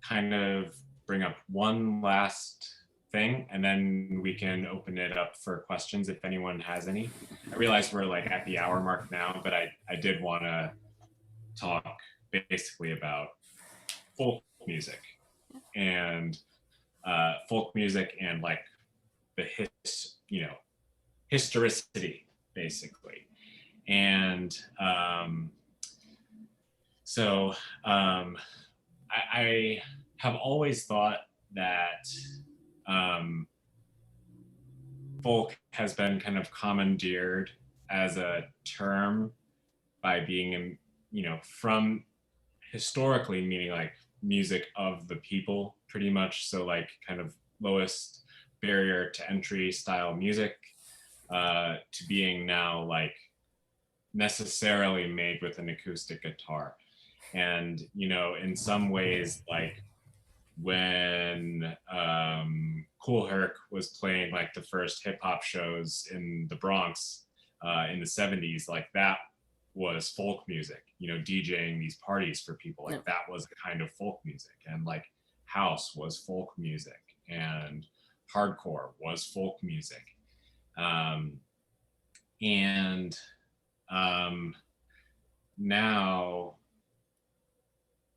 kind of bring up one last thing, and then we can open it up for questions if anyone has any. I realize we're like at the hour mark now, but I did want to talk basically about folk music and like the historicity basically. And so I have always thought that folk has been kind of commandeered as a term by being, from historically meaning like music of the people, pretty much. So like kind of lowest barrier to entry style music, to being now like necessarily made with an acoustic guitar. And, in some ways, like when Kool Herc was playing like the first hip hop shows in the Bronx in the 70s, like that was folk music, DJing these parties for people, like that was a kind of folk music. And like house was folk music and hardcore was folk music. Now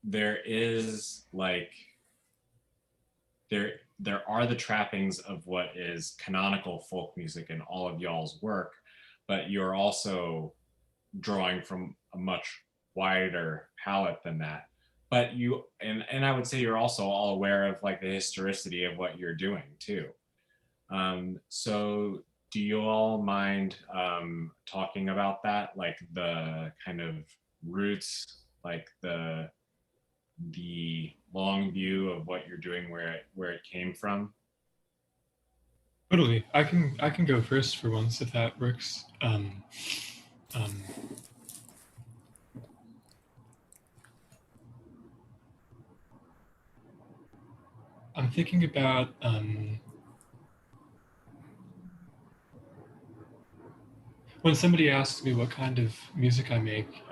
there is like, there are the trappings of what is canonical folk music in all of y'all's work, but you're also drawing from a much wider palette than that. But you, and I would say you're also all aware of like the historicity of what you're doing too. So do you all mind talking about that? Like the kind of roots, like the long view of what you're doing, where it came from? Totally. I can go first for once if that works. I'm thinking about when somebody asks me what kind of music I make,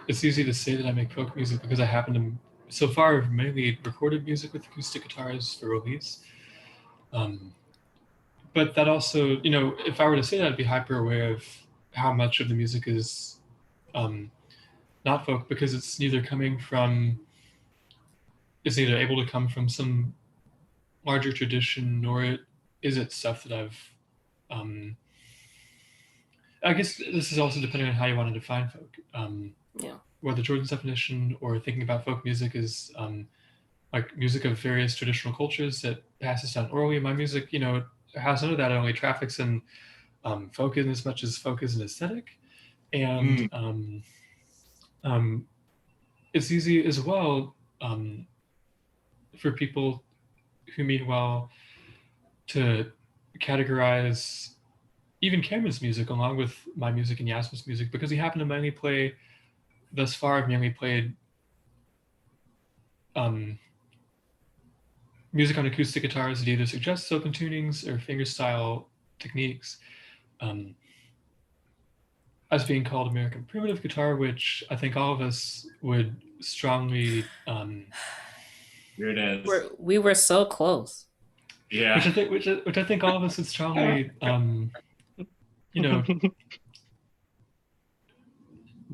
it's easy to say that I make folk music because I happen to, so far, I've mainly recorded music with acoustic guitars for release. But that also, if I were to say that, I'd be hyper aware of how much of the music is not folk, because it's neither either able to come from some larger tradition, nor is it stuff that I've, I guess this is also depending on how you want to define folk. Whether Jordan's definition or thinking about folk music is like music of various traditional cultures that passes down orally. My music, has none of that. It only traffics in folk in as much as folk is an aesthetic. And it's easy as well for people who mean well to categorize even Cameron's music along with my music and Yasmin's music, because we happen to mainly play, thus far, I've mainly played music on acoustic guitars that either suggests open tunings or fingerstyle techniques, as being called American primitive guitar, which I think all of us would strongly. Here it is. We were so close. Yeah. Which I think all of us would strongly,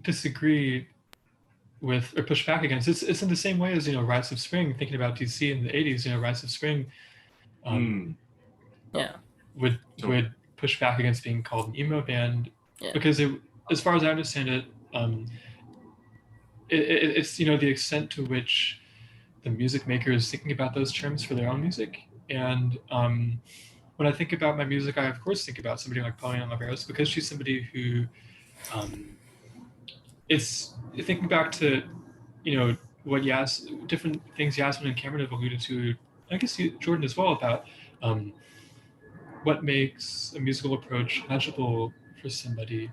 disagree with or push back against. It's in the same way as Rites of Spring. Thinking about DC in the '80s, Rites of Spring, would push back against being called an emo band, because as far as I understand it, it's the extent to which the music maker is thinking about those terms for their own music. And when I think about my music, I of course think about somebody like Paulina Laveros, because she's somebody who it's thinking back to what different things Yasmin and Cameron have alluded to, I guess Jordan as well, about what makes a musical approach legible for somebody,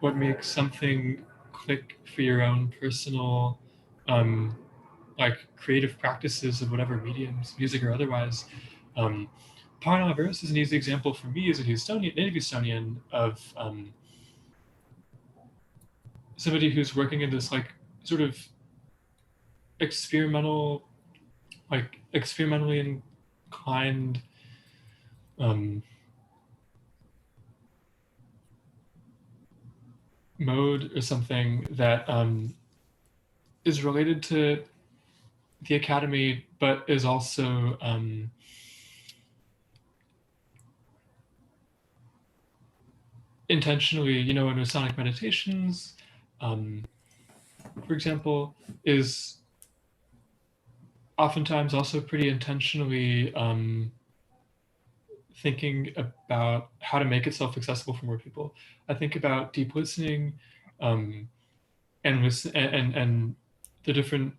what makes something click for your own personal like creative practices of whatever mediums, music or otherwise. Paul Verse is an easy example for me as a native Houstonian of somebody who's working in this like sort of experimentally inclined mode or something that is related to the academy, but is also intentionally, you know, in sonic meditations, for example, is oftentimes also pretty intentionally thinking about how to make itself accessible for more people. I think about deep listening and the different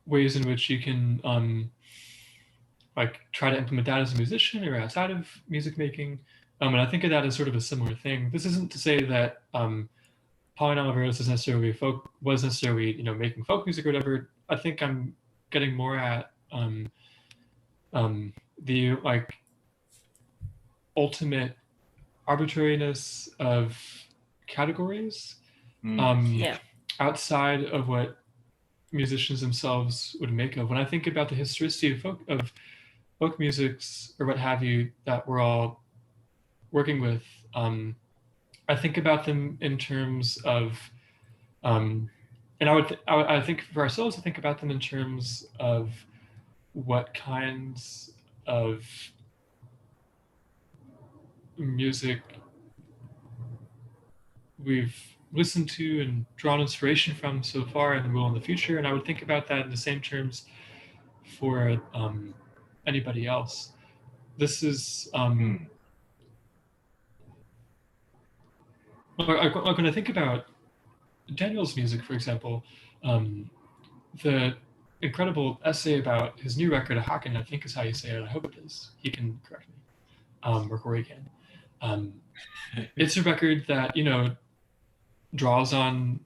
ways in which you can like try to implement that as a musician or outside of music making. And I think of that as sort of a similar thing. This isn't to say that Pauline Oliveros was necessarily, you know, making folk music or whatever. I think I'm getting more at the like ultimate arbitrariness of categories outside of what musicians themselves would make of. When I think about the historicity of folk musics or what have you that we're all working with, I think about them in terms of, and I think for ourselves, I think about them in terms of what kinds of music we've listened to and drawn inspiration from so far and will in the future. And I would think about that in the same terms for anybody else. This is like when I think about Daniel's music, for example, the incredible essay about his new record, Haken, I think is how you say it. I hope it is. He can correct me, or Corey can. It's a record that, you know, draws on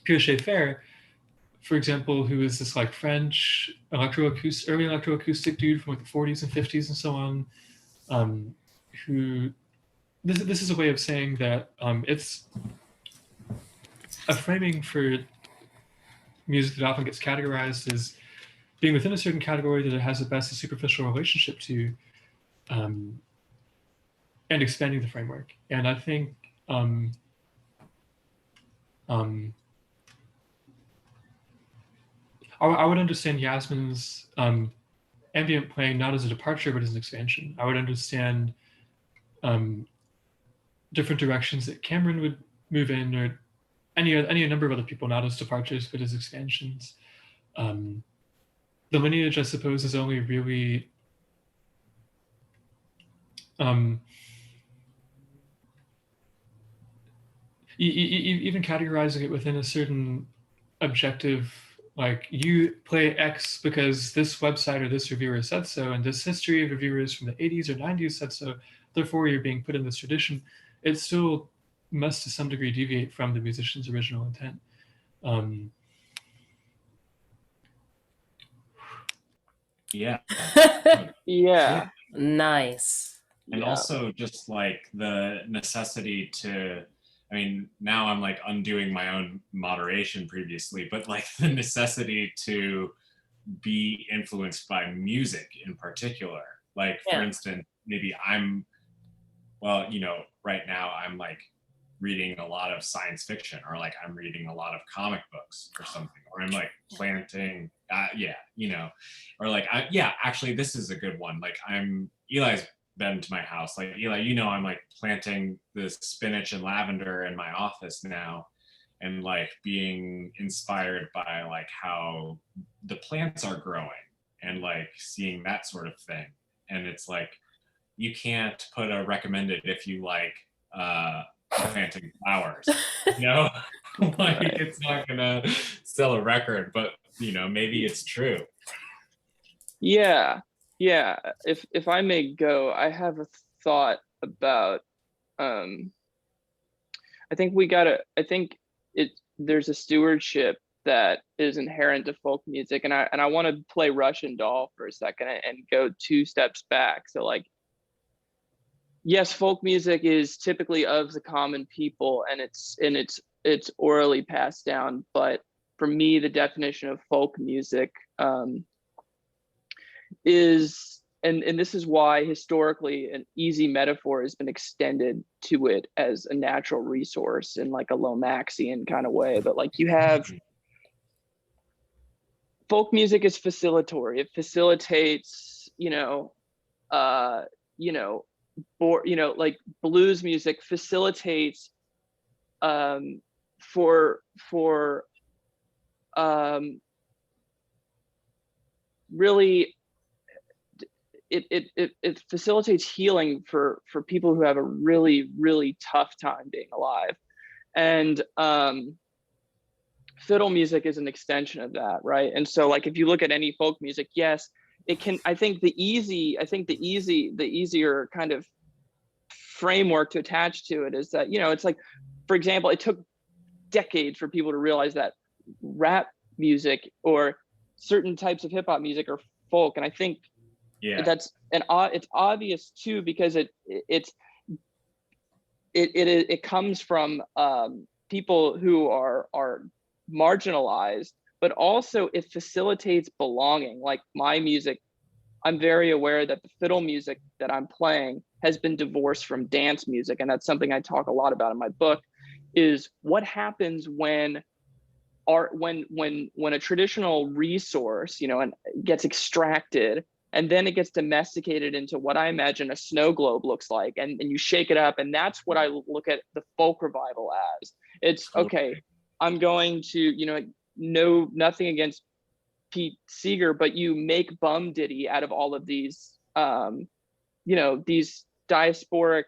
Pierre Schaeffer, for example, who is this like French early electroacoustic dude from like the 40s and 50s and so on, who this is a way of saying that it's a framing for music that often gets categorized as being within a certain category that it has at best a superficial relationship to, and expanding the framework. And I think I would understand Yasmin's ambient playing not as a departure but as an expansion. I would understand different directions that Cameron would move in, or any number of other people, not as departures but as expansions. The lineage, I suppose, is only really even categorizing it within a certain objective, like you play X because this website or this reviewer said so, and this history of reviewers from the 80s or 90s said so, therefore you're being put in this tradition. It still must to some degree deviate from the musician's original intent. Yeah. Yeah. Nice. And also just like the necessity to, I mean, now I'm like undoing my own moderation previously, but like the necessity to be influenced by music in particular. Like, for instance, maybe well, you know, right now I'm like reading a lot of science fiction, or like I'm reading a lot of comic books or something, or I'm like planting, you know, or like, actually this is a good one. Like Eli's been to my house. Like, Eli, you know, I'm like planting this spinach and lavender in my office now, and like being inspired by like how the plants are growing and like seeing that sort of thing. And it's like, you can't put a recommended if you like planting flowers. You know, like Right. it's not gonna sell a record, but you know, maybe it's true. Yeah, yeah. If I may go, I have a thought about. I think there's a stewardship that is inherent to folk music, and I want to play Russian doll for a second and go 2 steps back. So like, yes, folk music is typically of the common people, and it's orally passed down. But for me, the definition of folk music is, and this is why historically an easy metaphor has been extended to it as a natural resource in like a Lomaxian kind of way. But like, you have folk music is facilitatory. It facilitates, like blues music facilitates for really it facilitates healing for people who have a really, really tough time being alive. And fiddle music is an extension of that, right? And so like, if you look at any folk music, yes, it can, I think the easier kind of framework to attach to it is that, it's like, for example, it took decades for people to realize that rap music or certain types of hip hop music are folk. And I think that's it's obvious too, because it comes from people who are marginalized, but also it facilitates belonging. Like my music, I'm very aware that the fiddle music that I'm playing has been divorced from dance music, and that's something I talk a lot about in my book. Is what happens when a traditional resource, and gets extracted, and then it gets domesticated into what I imagine a snow globe looks like, and you shake it up, and that's what I look at the folk revival as. It's okay, I'm going to, know nothing against Pete Seeger, but you make bum ditty out of all of these, these diasporic,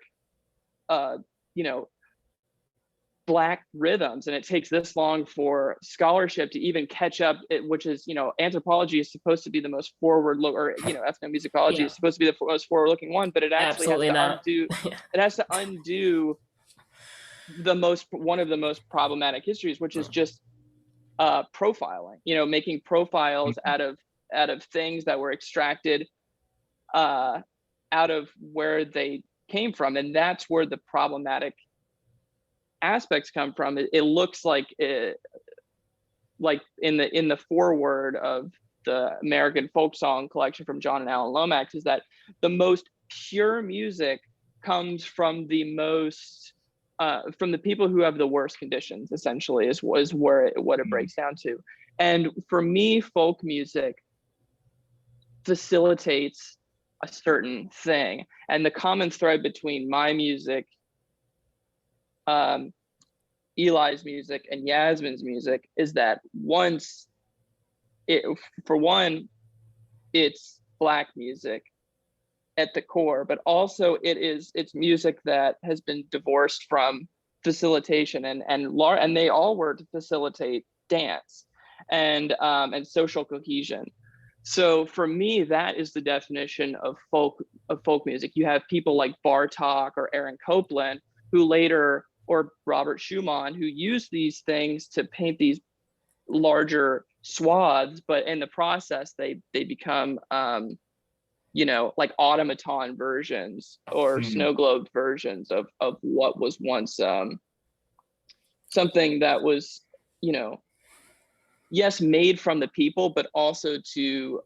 Black rhythms, and it takes this long for scholarship to even catch up, which is, anthropology is supposed to be the most forward look, or ethnomusicology is supposed to be the most forward looking one, but it actually has to undo one of the most problematic histories, which is just profiling, making profiles out of things that were extracted out of where they came from. And that's where the problematic aspects come from. It looks like in the foreword of the American Folk Song collection from John and Alan Lomax, is that the most pure music comes from the most from the people who have the worst conditions, essentially, is what it breaks down to. And for me, folk music facilitates a certain thing. And the common thread between my music, Eli's music, and Yasmin's music is that it's Black music at the core, but also it's music that has been divorced from facilitation, and they all were to facilitate dance and social cohesion. So for me, that is the definition of folk music. You have people like Bartok or Aaron Copland, who later, or Robert Schumann, who used these things to paint these larger swaths, but in the process, they become like automaton versions or snow globe versions of what was once something that was, yes, made from the people, but also to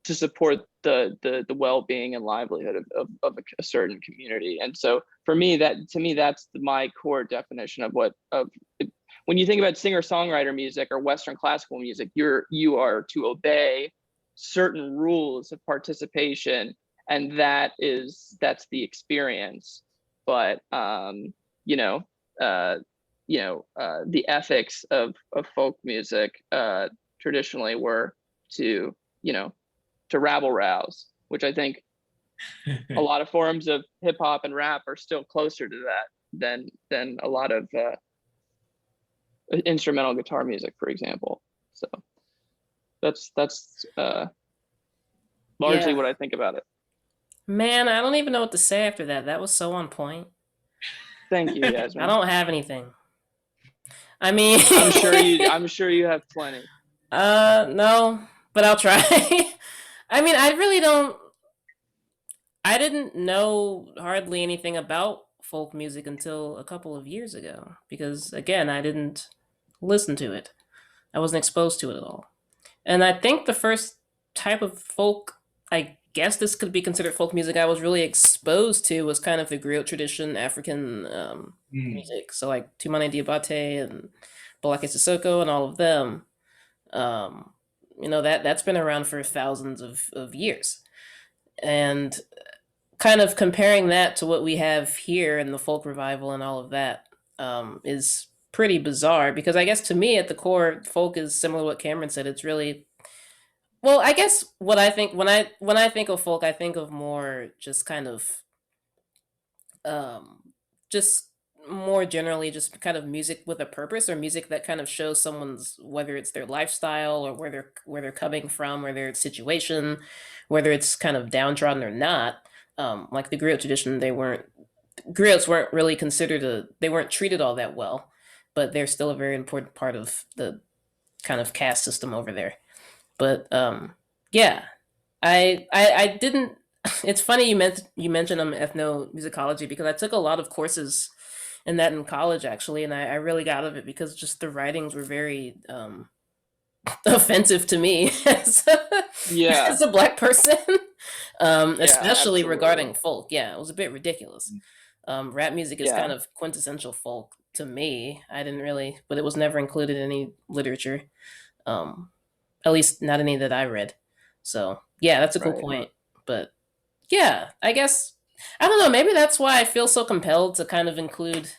support the well-being and livelihood of a certain community. And so for me, that's my core definition of when you think about singer-songwriter music or Western classical music, you are to obey certain rules of participation, and that's the experience. But the ethics of folk music traditionally were to rabble rouse, which I think a lot of forms of hip hop and rap are still closer to that. than a lot of instrumental guitar music, for example. So that's largely what I think about it. Man, I don't even know what to say after that. That was so on point. Thank you, Jasmine. I don't have anything. I mean, I'm sure you have plenty. No, but I'll try. I mean, I didn't know hardly anything about folk music until a couple of years ago because, again, I didn't listen to it. I wasn't exposed to it at all. And I think the first type of folk, I guess this could be considered folk music, I was really exposed to was kind of the griot tradition, African music. So like Tumane Diabate and Balake Sissoko and all of them. That's been around for thousands of years. And kind of comparing that to what we have here in the folk revival and all of that is pretty bizarre because I guess to me at the core, folk is similar to what Cameron said. It's really, well, I guess what I think when I think of folk, I think of more just kind of just more generally just kind of music with a purpose or music that kind of shows someone's, whether it's their lifestyle or where they're coming from, or their situation, whether it's kind of downtrodden or not. Like the griot tradition, griots weren't really considered they weren't treated all that well, but they're still a very important part of the kind of caste system over there. But yeah, I didn't. It's funny you mentioned ethnomusicology because I took a lot of courses in that in college actually, and I really got out of it because just the writings were very offensive to me as a Black person, especially regarding folk. Yeah, it was a bit ridiculous. Rap music is kind of quintessential folk to me. I didn't really, but it was never included in any literature, at least not any that I read. So yeah, that's a cool point. But yeah, I guess, I don't know, maybe that's why I feel so compelled to kind of include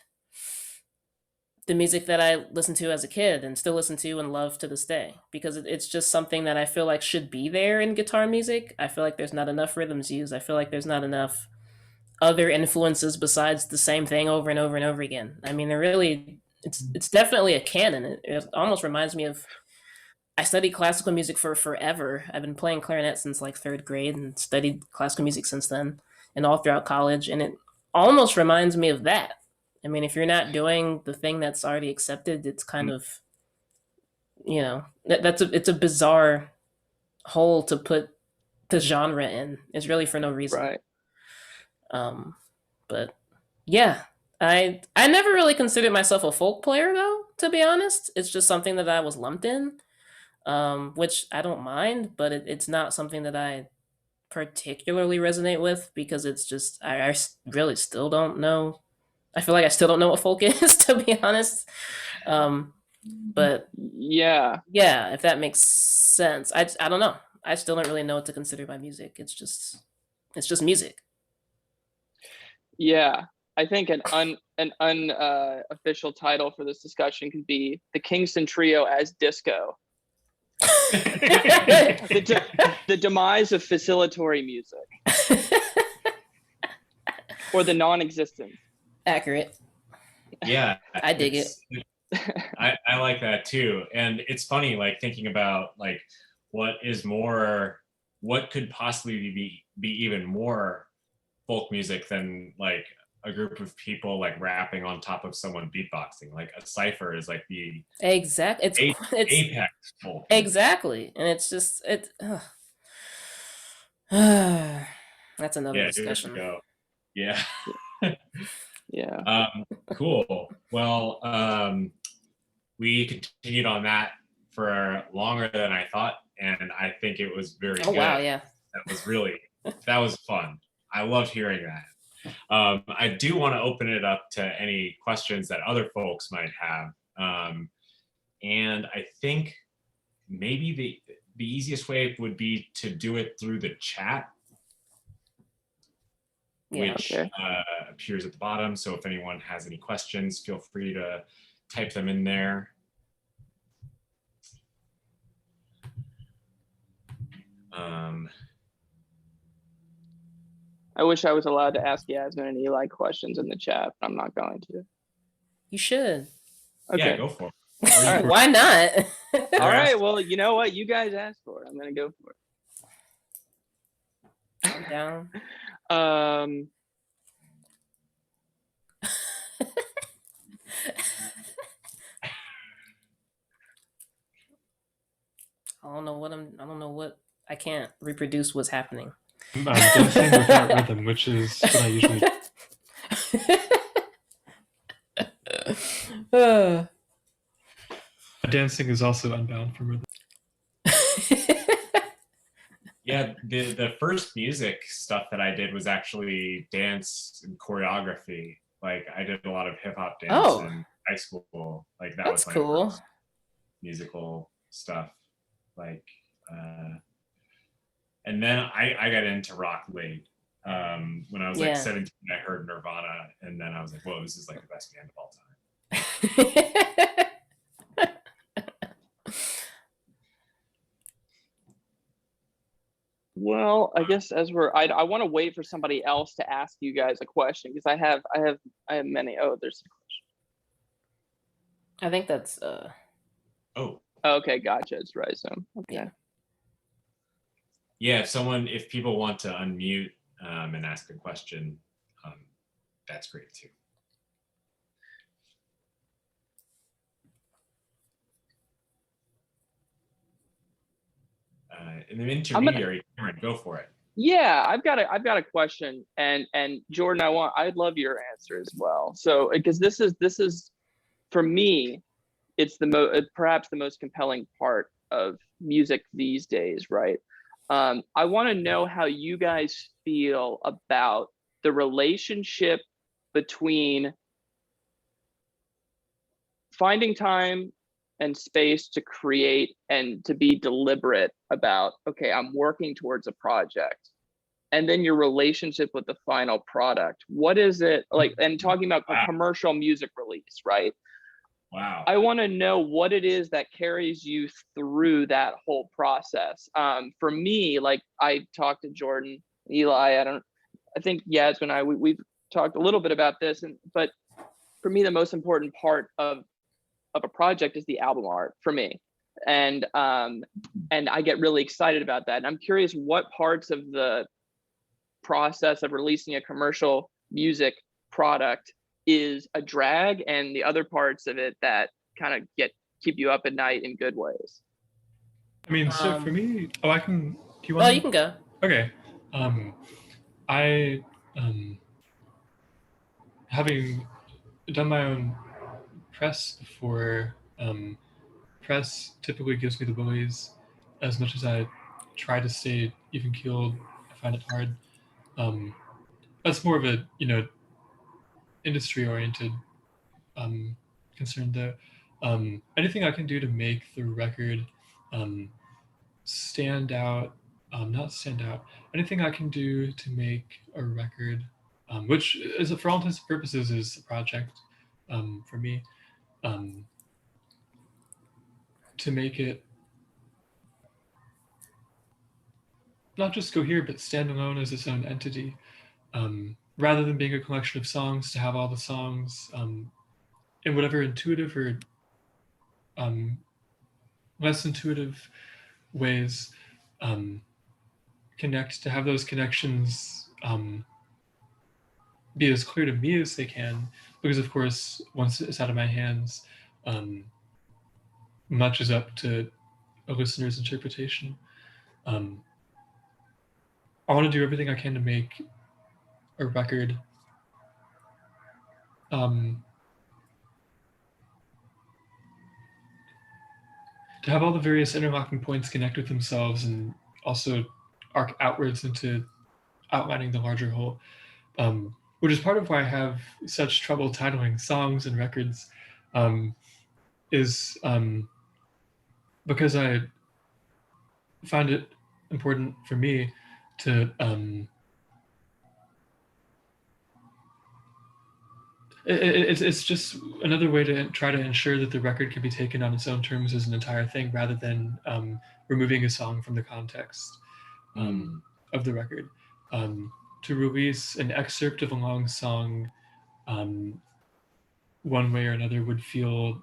the music that I listened to as a kid and still listen to and love to this day, because it's just something that I feel like should be there in guitar music. I feel like there's not enough rhythms used. I feel like there's not enough other influences besides the same thing over and over and over again. I mean, it's definitely a canon. It almost reminds me of, I studied classical music for forever. I've been playing clarinet since like third grade and studied classical music since then and all throughout college. And it almost reminds me of that. I mean, if you're not doing the thing that's already accepted, it's kind of, it's a bizarre hole to put the genre in. It's really for no reason. Right. But yeah, I never really considered myself a folk player though, to be honest. It's just something that I was lumped in. Which I don't mind, but it's not something that I particularly resonate with because it's just, I really still don't know. I feel like I still don't know what folk is, to be honest. But yeah, if that makes sense. I don't know. I still don't really know what to consider by music. It's just music. Yeah, I think an unofficial title for this discussion could be the Kingston Trio as disco. the demise of facilitatory music, or the non-existence. Accurate. Yeah, I dig it. I like that too, and it's funny, like thinking about like what could possibly be even more folk music than like a group of people like rapping on top of someone beatboxing. Like a cipher is like the exact. It's apex folk. Exactly, and it's just that's another discussion. Yeah. Yeah. Cool. Well, we continued on that for longer than I thought, and I think it was very good. Wow, yeah. That was fun. I loved hearing that. I do want to open it up to any questions that other folks might have. And I think maybe the easiest way would be to do it through the chat, which appears at the bottom. So if anyone has any questions, feel free to type them in there. I wish I was allowed to ask Yasmin and Eli questions in the chat, but I'm not going to. You should. Okay. Yeah, go for it. All right. Why not? All right. Well, you know what? You guys asked for it. I'm gonna go for it. I'm down. I don't know what I can't reproduce what's happening. I'm dancing without rhythm, which is what I usually Dancing is also unbound from rhythm. Yeah, the first music stuff that I did was actually dance and choreography. Like I did a lot of hip hop dance in high school. Like That's was my cool. first musical stuff. Like and then I got into rock late. When I was like 17, I heard Nirvana, and then I was like, whoa, this is like the best band of all time. Well, I guess as I want to wait for somebody else to ask you guys a question, because I have many. Oh, there's a question. I think that's Oh. Okay, gotcha. It's Rhizome. Okay. Yeah, if people want to unmute and ask a question, that's great too. In the intermediary, Cameron, go for it. Yeah, I've got a question, and Jordan, I'd love your answer as well. So because this is for me, it's perhaps the most compelling part of music these days, right? I want to know how you guys feel about the relationship between finding time and space to create and to be deliberate about, okay, I'm working towards a project, and then your relationship with the final product. What is it like? And talking about a commercial music release, right? Wow. I want to know what it is that carries you through that whole process. For me, like I talked to Jordan, Eli, I think Yasmin and we've talked a little bit about this, but for me, the most important part of a project is the album art for me. And I get really excited about that. And I'm curious what parts of the process of releasing a commercial music product is a drag, and the other parts of it that kind of keep you up at night in good ways. I mean, so for me, I can. Do you want? Oh, you can go. Okay. I having done my own press before. Press typically gives me the willies. As much as I try to stay even keeled, I find it hard. That's more of a industry oriented concern though. Anything I can do to make the record stand out, not stand out. Anything I can do to make a record, which is for all intents and purposes is a project for me. To make it not just cohere, but stand alone as its own entity, rather than being a collection of songs, to have all the songs in whatever intuitive or less intuitive ways connect, to have those connections be as clear to me as they can, because of course, once it's out of my hands, much is up to a listener's interpretation. I want to do everything I can to make a record to have all the various interlocking points connect with themselves and also arc outwards into outlining the larger whole, which is part of why I have such trouble titling songs and records, is because I find it important for me to it's just another way to try to ensure that the record can be taken on its own terms as an entire thing, rather than removing a song from the context of the record. to release an excerpt of a long song one way or another would feel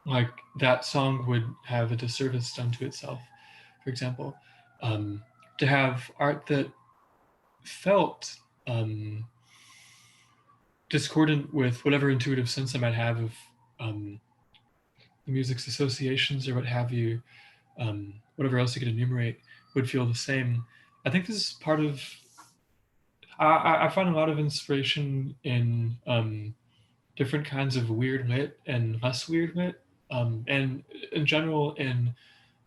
like that song would have a disservice done to itself. For example, to have art that felt discordant with whatever intuitive sense I might have of the music's associations or what have you, whatever else you could enumerate, would feel the same. I think this is part of, I find a lot of inspiration in different kinds of weird lit and less weird lit, and in general in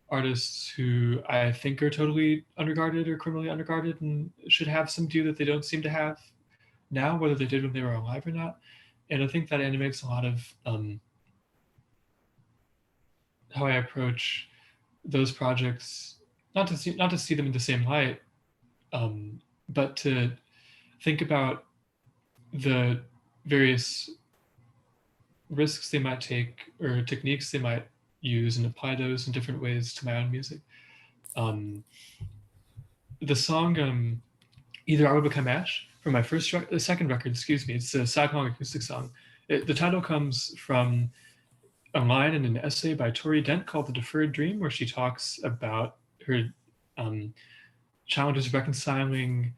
artists who I think are totally underguarded or criminally underguarded and should have some due that they don't seem to have now, whether they did when they were alive or not. And I think that animates a lot of how I approach those projects, not to see them in the same light, but to think about the various risks they might take or techniques they might use and apply those in different ways to my own music. The song Either I Will Become Ash from my second record, excuse me, it's a side-long acoustic song. The title comes from a line in an essay by Tori Dent called The Deferred Dream, where she talks about her challenges reconciling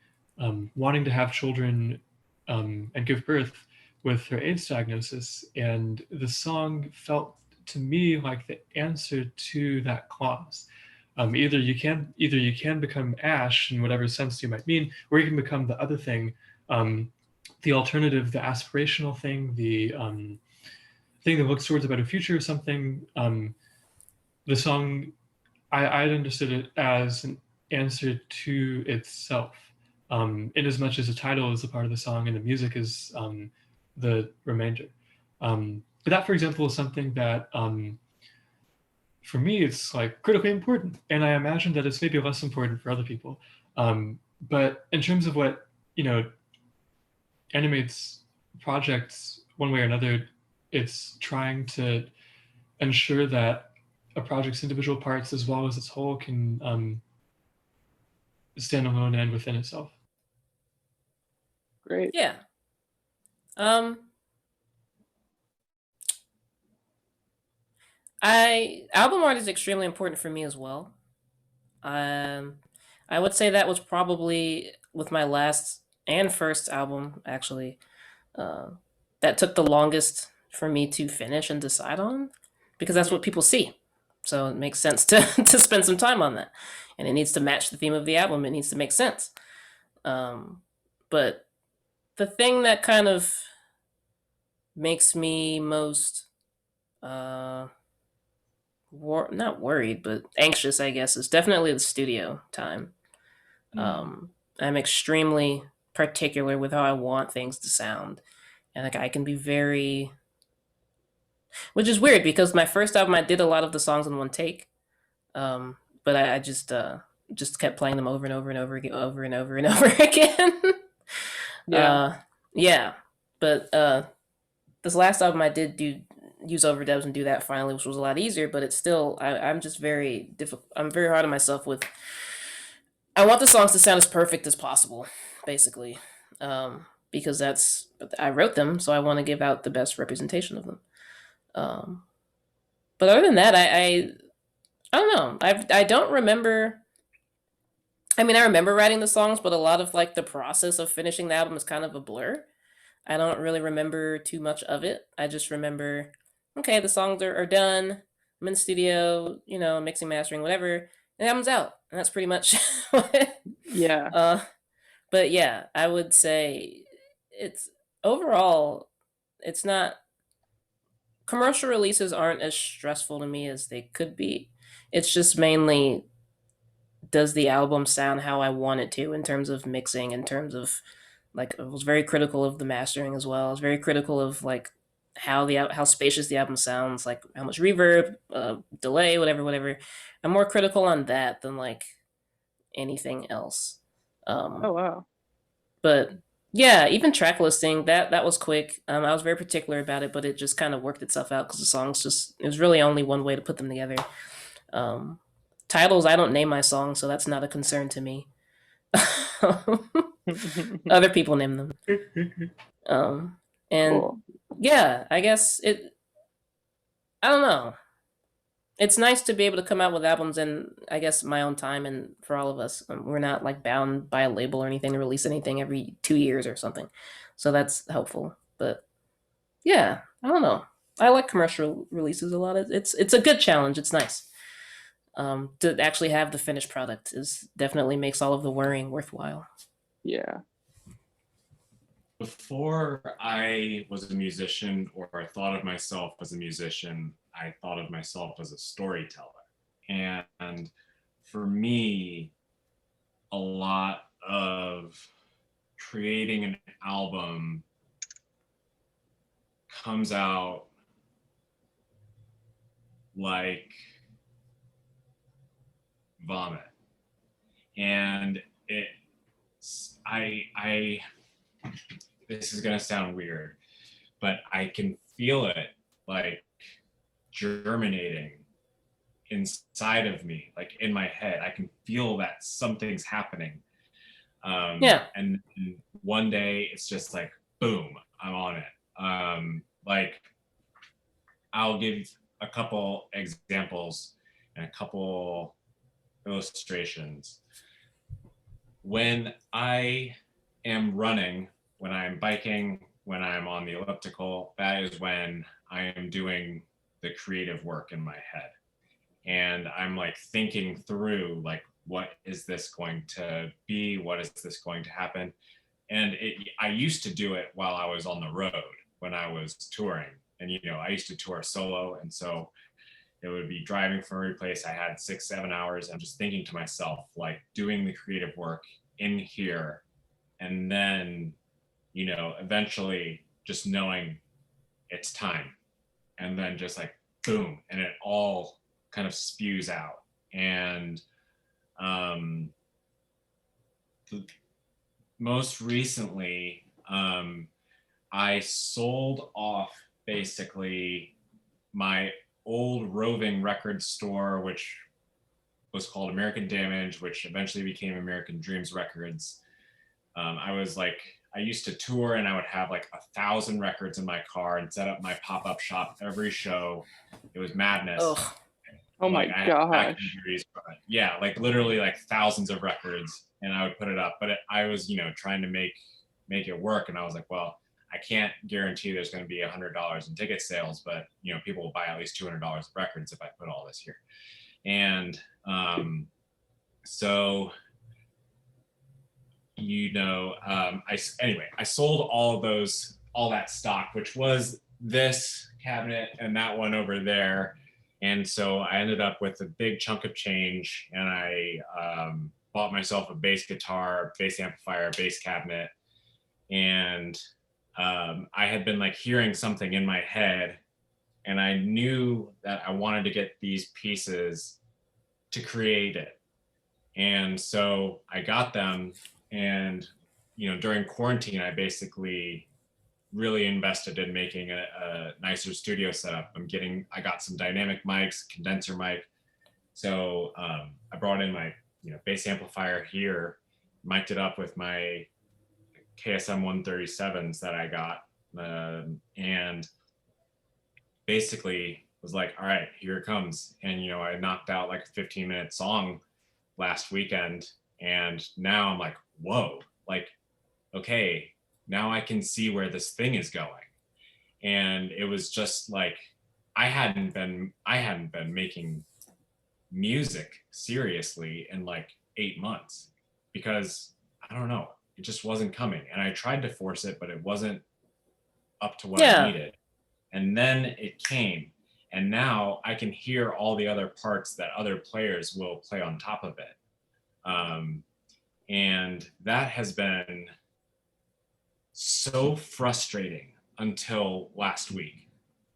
wanting to have children and give birth with her AIDS diagnosis. And the song felt to me like the answer to that clause. Either you can become Ash in whatever sense you might mean, or you can become the other thing, the alternative, the aspirational thing, the thing that looks towards a better future or something. The song, I understood it as an answer to itself, in as much as the title is a part of the song and the music is the remainder. But that, for example, is something that for me, it's like critically important. And I imagine that it's maybe less important for other people. But in terms of what, animates projects one way or another, it's trying to ensure that a project's individual parts as well as its whole can stand alone and within itself. Great. Yeah. Album art is extremely important for me as well. I would say that was probably with my last and first album, actually, that took the longest for me to finish and decide on, because that's what people see. So it makes sense to spend some time on that, and it needs to match the theme of the album. It needs to make sense. But the thing that kind of makes me most not worried, but anxious, I guess, is definitely the studio time. I'm extremely particular with how I want things to sound, and like I can be very, which is weird because my first album I did a lot of the songs in one take, but I just kept playing them over and over and over again, over and over and over again. Yeah. But this last album I did use overdubs and do that finally, which was a lot easier, but it's still, I'm just very difficult. I'm very hard on myself with, I want the songs to sound as perfect as possible, basically, because I wrote them, so I want to give out the best representation of them. But other than that, I don't know. I don't remember. I mean, I remember writing the songs, but a lot of like the process of finishing the album is kind of a blur. I don't really remember too much of it. I just remember, okay, the songs are done. I'm in the studio, mixing, mastering, whatever, and the album's out, and that's pretty much Yeah. But yeah, I would say it's overall, it's not. Commercial releases aren't as stressful to me as they could be. It's just mainly, does the album sound how I want it to in terms of mixing, in terms of like, I was very critical of the mastering as well. I was very critical of like how spacious the album sounds, like how much reverb, delay, whatever. I'm more critical on that than like anything else. Oh wow. But yeah, even track listing, that was quick. I was very particular about it, but it just kind of worked itself out because the songs it was really only one way to put them together. Titles, I don't name my songs, so that's not a concern to me. Other people name them. And Cool. yeah, I guess I don't know. It's nice to be able to come out with albums in, I guess, my own time, and for all of us, we're not like bound by a label or anything to release anything every 2 years or something. So that's helpful. But yeah, I don't know. I like commercial releases a lot. It's a good challenge. It's nice. To actually have the finished product is definitely makes all of the worrying worthwhile. Yeah. Before I was a musician, or I thought of myself as a musician, I thought of myself as a storyteller. And for me, a lot of creating an album comes out like vomit. And I this is gonna sound weird, but I can feel it like germinating inside of me, like in my head. I can feel that something's happening. Yeah. And one day it's just like, boom, I'm on it. Like, I'll give a couple examples and a couple illustrations. When I am running, when I'm biking, when I'm on the elliptical, that is when I am doing the creative work in my head. And I'm like thinking through, like, what is this going to be? What is this going to happen? And I used to do it while I was on the road when I was touring. And, you know, I used to tour solo. And so it would be driving from every place. I had 6-7 hours. I'm just thinking to myself, like, doing the creative work in here. And then, you know, eventually just knowing it's time. And then just like, boom, and it all kind of spews out. And most recently, I sold off basically my old roving record store, which was called American Damage, which eventually became American Dreams Records. I used to tour, and I would have like 1,000 records in my car and set up my pop-up shop every show. It was madness. Ugh. Oh my I had gosh. back injuries, but yeah, like literally like thousands of records, and I would put it up. But I was, you know, trying to make it work, and I was like, well, I can't guarantee there's going to be $100 in ticket sales, but you know, people will buy at least $200 of records if I put all this here. And so, you know, I sold all that stock, which was this cabinet and that one over there. And so I ended up with a big chunk of change, and I bought myself a bass guitar, bass amplifier, bass cabinet. And I had been like hearing something in my head, and I knew that I wanted to get these pieces to create it. And so I got them, and, you know, during quarantine, I basically really invested in making a nicer studio setup. I got some dynamic mics, condenser mic. So I brought in my, you know, bass amplifier here, mic'd it up with my KSM 137s that I got, and basically was like, all right, here it comes. And, you know, I knocked out like a 15-minute song last weekend, and now I'm like, whoa, like, okay, now I can see where this thing is going. And it was just like, I hadn't been making music seriously in like 8 months, because I don't know, it just wasn't coming. And I tried to force it, but it wasn't up to what I needed. And then it came, and now I can hear all the other parts that other players will play on top of it. And that has been so frustrating until last week,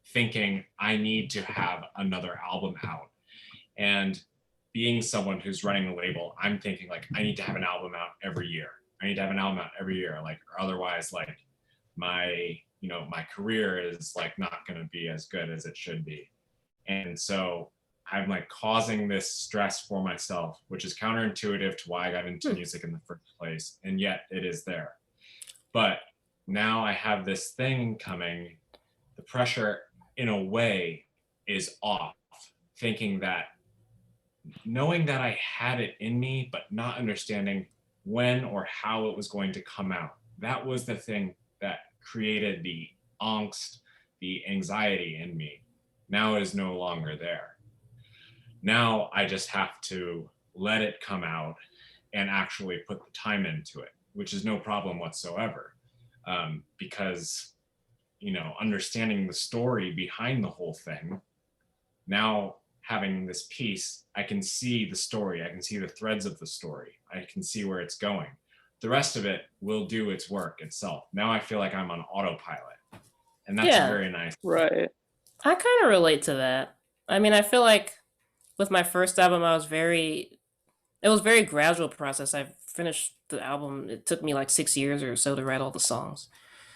thinking I need to have another album out. And being someone who's running a label, I'm thinking like, I need to have an album out every year. Like, or otherwise, like, my career is like not going to be as good as it should be. And so I'm like causing this stress for myself, which is counterintuitive to why I got into music in the first place. And yet it is there. But now I have this thing coming. The pressure in a way is off, thinking that, knowing that I had it in me, but not understanding when or how it was going to come out. That was the thing that created the angst, the anxiety in me. Now it is no longer there. Now I just have to let it come out and actually put the time into it, which is no problem whatsoever. Because, you know, understanding the story behind the whole thing, now having this piece, I can see the story, I can see the threads of the story, I can see where it's going. The rest of it will do its work itself. Now I feel like I'm on autopilot, and that's very nice. Right. I kind of relate to that. I mean, I feel like with my first album, it was a very gradual process. I finished the album. It took me like 6 years or so to write all the songs.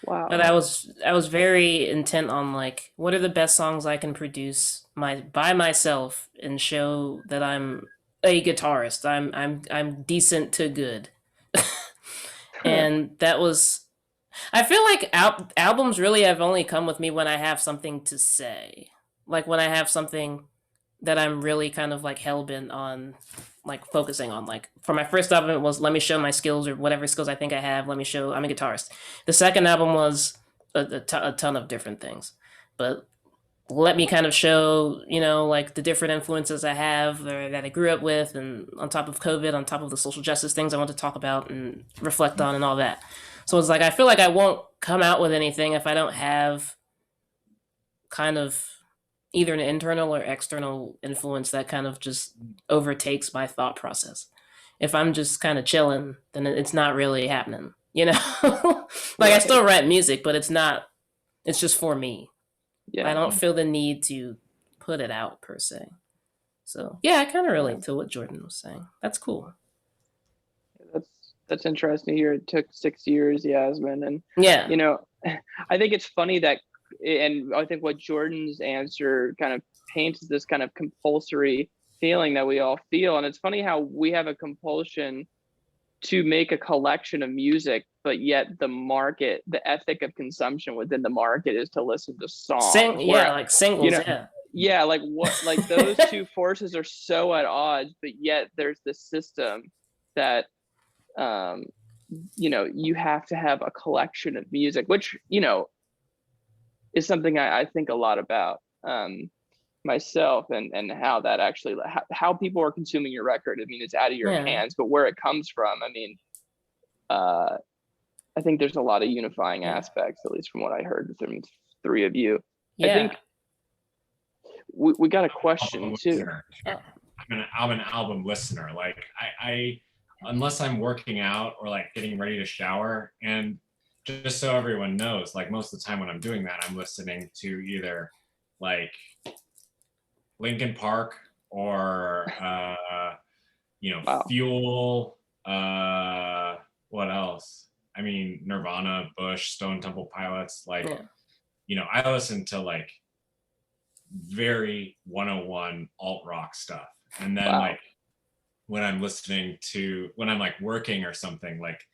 Wow. But I was very intent on like, what are the best songs I can produce by myself and show that I'm a guitarist. I'm decent to good. And that was, I feel like albums really have only come with me when I have something to say. Like when I have something that I'm really kind of like hell-bent on, like focusing on. Like for my first album, it was let me show my skills or whatever skills I think I have. Let me show I'm a guitarist. The second album was a ton of different things. But let me kind of show, you know, like the different influences I have or that I grew up with, and on top of COVID, on top of the social justice things I want to talk about and reflect on and all that. So it's like, I feel like I won't come out with anything if I don't have kind of either an internal or external influence that kind of just overtakes my thought process. If I'm just kind of chilling, then it's not really happening, you know? Like I still write music, but it's just for me. Yeah. I don't feel the need to put it out per se. So yeah, I kind of relate to what Jordan was saying. That's cool. That's interesting to hear. It took 6 years, Yasmin, and yeah, you know, I think it's funny that, and I think what Jordan's answer kind of paints this kind of compulsory feeling that we all feel, and it's funny how we have a compulsion to make a collection of music, but yet the market, the ethic of consumption within the market is to listen to songs. like singles, you know, yeah, like what, like those two forces are so at odds, but yet there's this system that, you know, you have to have a collection of music, which, you know, is something I think a lot about myself, and how that actually, how people are consuming your record. I mean, it's out of your hands, but where it comes from, I mean, I think there's a lot of unifying aspects, at least from what I heard from three of you. I think we got a question too. I'm an album listener. Like I unless I'm working out or like getting ready to shower, and just so everyone knows, like most of the time when I'm doing that, I'm listening to either like Linkin Park or you know, Fuel, what else? I mean, Nirvana, Bush, Stone Temple Pilots, like, you know, I listen to like very 101 alt rock stuff. And then like when I'm like working or something, like,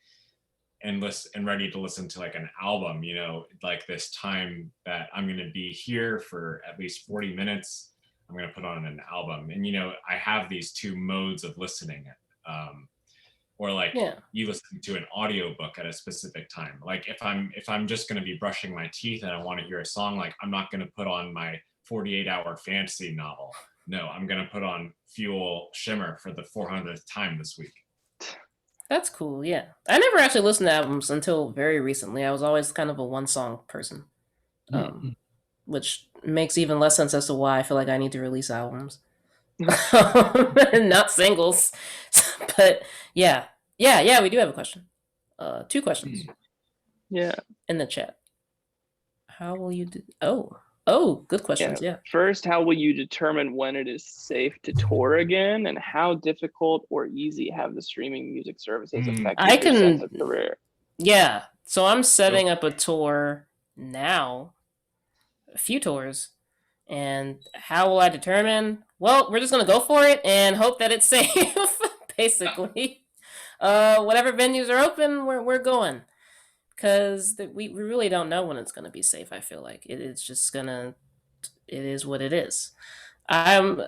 and ready to listen to like an album, you know, like this time that I'm going to be here for at least 40 minutes, I'm going to put on an album. And, you know, I have these two modes of listening. Or like you listen to an audiobook at a specific time. Like if I'm just going to be brushing my teeth and I want to hear a song, like I'm not going to put on my 48-hour fantasy novel. No, I'm going to put on Fuel Shimmer for the 400th time this week. That's cool. Yeah, I never actually listened to albums until very recently. I was always kind of a one song person, which makes even less sense as to why I feel like I need to release albums. Not singles. But yeah, we do have a question. 2 questions. Yeah. In the chat. How will you do? Oh, good questions. Yeah. First, how will you determine when it is safe to tour again, and how difficult or easy have the streaming music services affected your sense of career? Yeah. So I'm setting up a tour now, a few tours, and how will I determine? well, we're just gonna go for it and hope that it's safe, basically. Whatever venues are open, we're going, because we really don't know when it's gonna be safe. I feel like it's just gonna, it is what it is. I'm.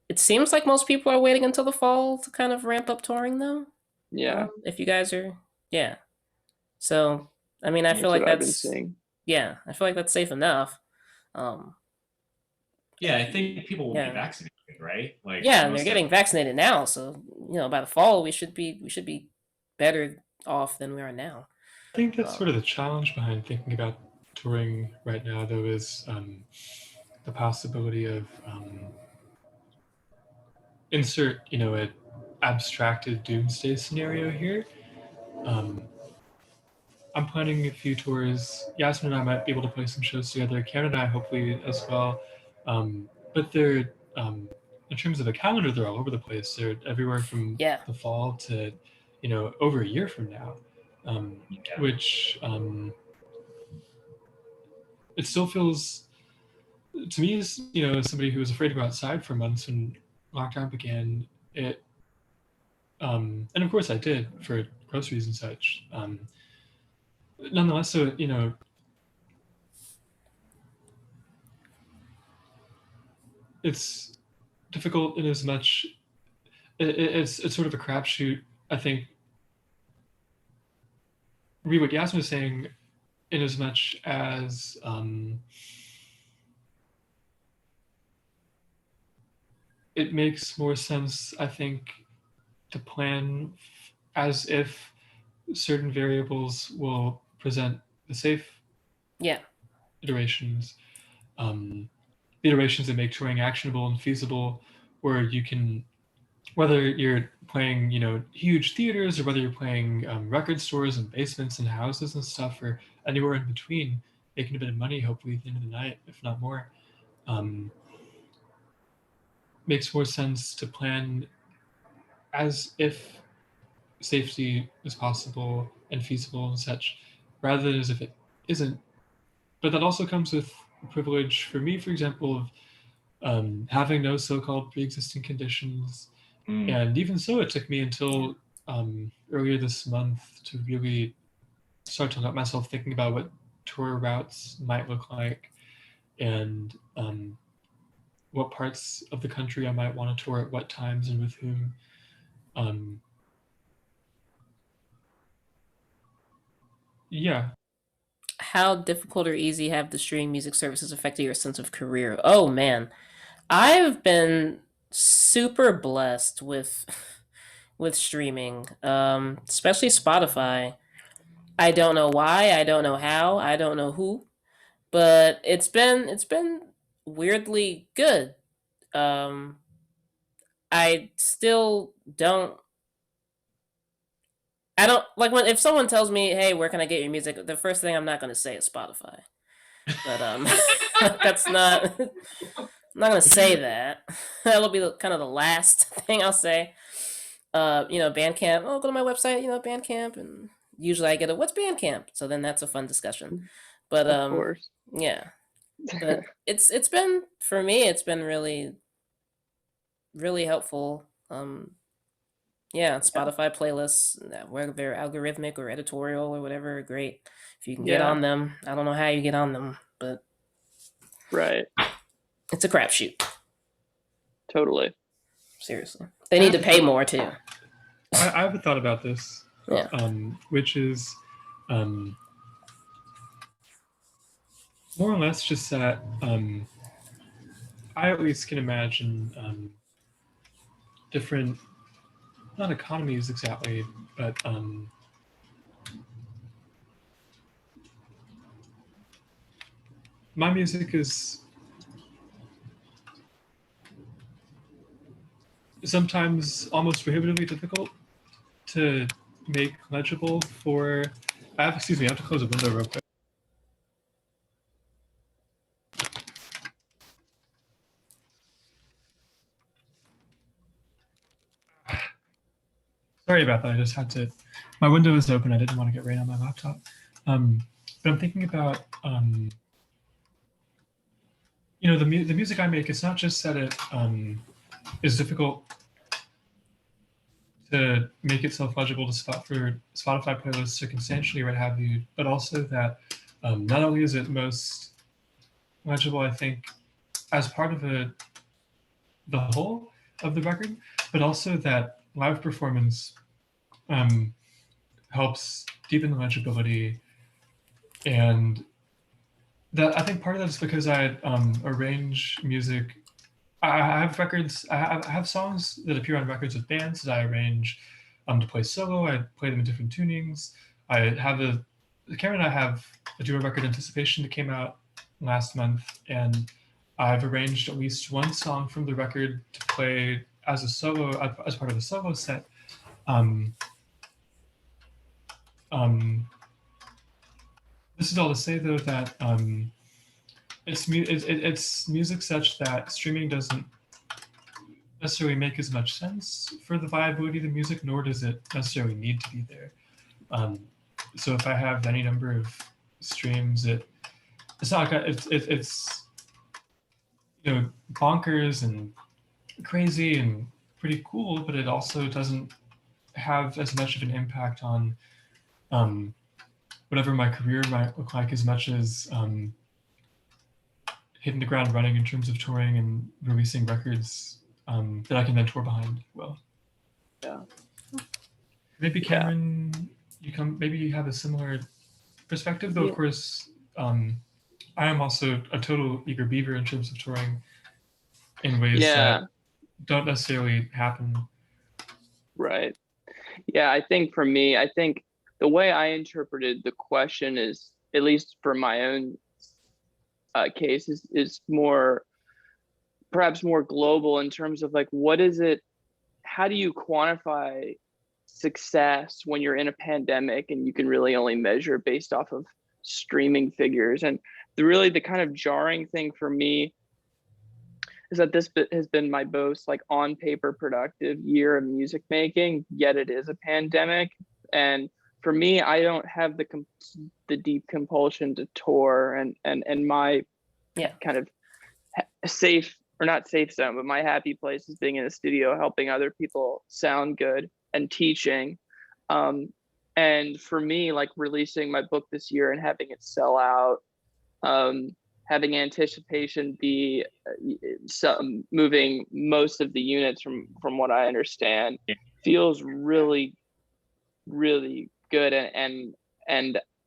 It seems like most people are waiting until the fall to kind of ramp up touring, though. Yeah, If you guys are, yeah. So, I mean, I feel that's like what I've been that's, seeing. yeah, I feel like that's safe enough. Yeah, I think people will be Yeah. vaccinated, right? Like Yeah, and most they're getting vaccinated now, so by the fall we should be better off than we are now. I think that's sort of the challenge behind thinking about touring right now, though, is the possibility of insert, an abstracted doomsday scenario here. I'm planning a few tours. Yasmin and I might be able to play some shows together. Cameron and I hopefully as well. But they're, in terms of a calendar, they're all over the place. They're everywhere from Yeah. the fall to, over a year from now. Which it still feels, to me, as as somebody who was afraid to go outside for months when lockdown began, it, and of course I did for groceries and such. Nonetheless, so it's difficult in as much it's sort of a crapshoot. I think read what Yasmin was saying, in as much as it makes more sense, I think, to plan as if certain variables will present the safe iterations, the iterations that make touring actionable and feasible, where you can, whether you're playing huge theaters or whether you're playing record stores and basements and houses and stuff, or anywhere in between, making a bit of money hopefully at the end of the night, if not more, makes more sense to plan as if safety is possible and feasible and such, rather than as if it isn't. But that also comes with the privilege for me, for example, of having no so-called pre-existing conditions. And even so, it took me until earlier this month to really start to let myself thinking about what tour routes might look like, and what parts of the country I might want to tour at what times and with whom. Yeah. How difficult or easy have the streaming music services affected your sense of career? Oh man, I've been super blessed with streaming, especially Spotify. I don't know why, I don't know how, I don't know who, but it's been weirdly good. I still don't. I don't like when if someone tells me, "Hey, where can I get your music?" The first thing I'm not going to say is Spotify. But that's not. I'm not going to say that. That'll be kind of the last thing I'll say. Bandcamp. Oh, go to my website. Bandcamp, and usually I get a "What's Bandcamp?" So then that's a fun discussion. But Of course. yeah. But it's been, for me, it's been really, really helpful. Spotify playlists, whether they're algorithmic or editorial or whatever, are great. If you can get on them. I don't know how you get on them, but right, it's a crapshoot. Totally. Seriously, they need to pay more too. I have a thought about this. Yeah. Which is more or less just that I at least can imagine different, not economies exactly, but my music is sometimes almost prohibitively difficult to make legible for. I have to close a window real quick. Sorry about that. I just had to. My window is open. I didn't want to get rain on my laptop. But I'm thinking about the music I make. It's not just that it is difficult to make itself legible to for Spotify playlists circumstantially or what have you, but also that not only is it most legible, I think, as part of the whole of the record, but also that live performance helps deepen the legibility. And that, I think part of that is because I arrange music. I have records, I have songs that appear on records with bands that I arrange to play solo. I play them in different tunings. Cameron and I have a duo record, Anticipation, that came out last month, and I've arranged at least one song from the record to play as a solo, as part of a solo set. This is all to say, though, that it's music such that streaming doesn't necessarily make as much sense for the viability of the music, nor does it necessarily need to be there. So if I have any number of streams, it's not like it's bonkers and crazy and pretty cool, but it also doesn't have as much of an impact on whatever my career might look like, as much as hitting the ground running in terms of touring and releasing records that I can then tour behind. Well, yeah. Maybe Cameron, maybe you have a similar perspective, though. Of course, I am also a total eager beaver in terms of touring in ways that don't necessarily happen. Right. Yeah, I think for me, the way I interpreted the question is, at least for my own case, is more, perhaps more global in terms of like, what is it, how do you quantify success when you're in a pandemic and you can really only measure based off of streaming figures? And the kind of jarring thing for me is that this has been my most like on paper productive year of music making, yet it is a pandemic. And for me, I don't have the deep compulsion to tour, and my kind of safe, or not safe zone, but my happy place is being in a studio, helping other people sound good and teaching. And for me, like releasing my book this year and having it sell out, having Anticipation be moving most of the units from what I understand, feels really, really good. And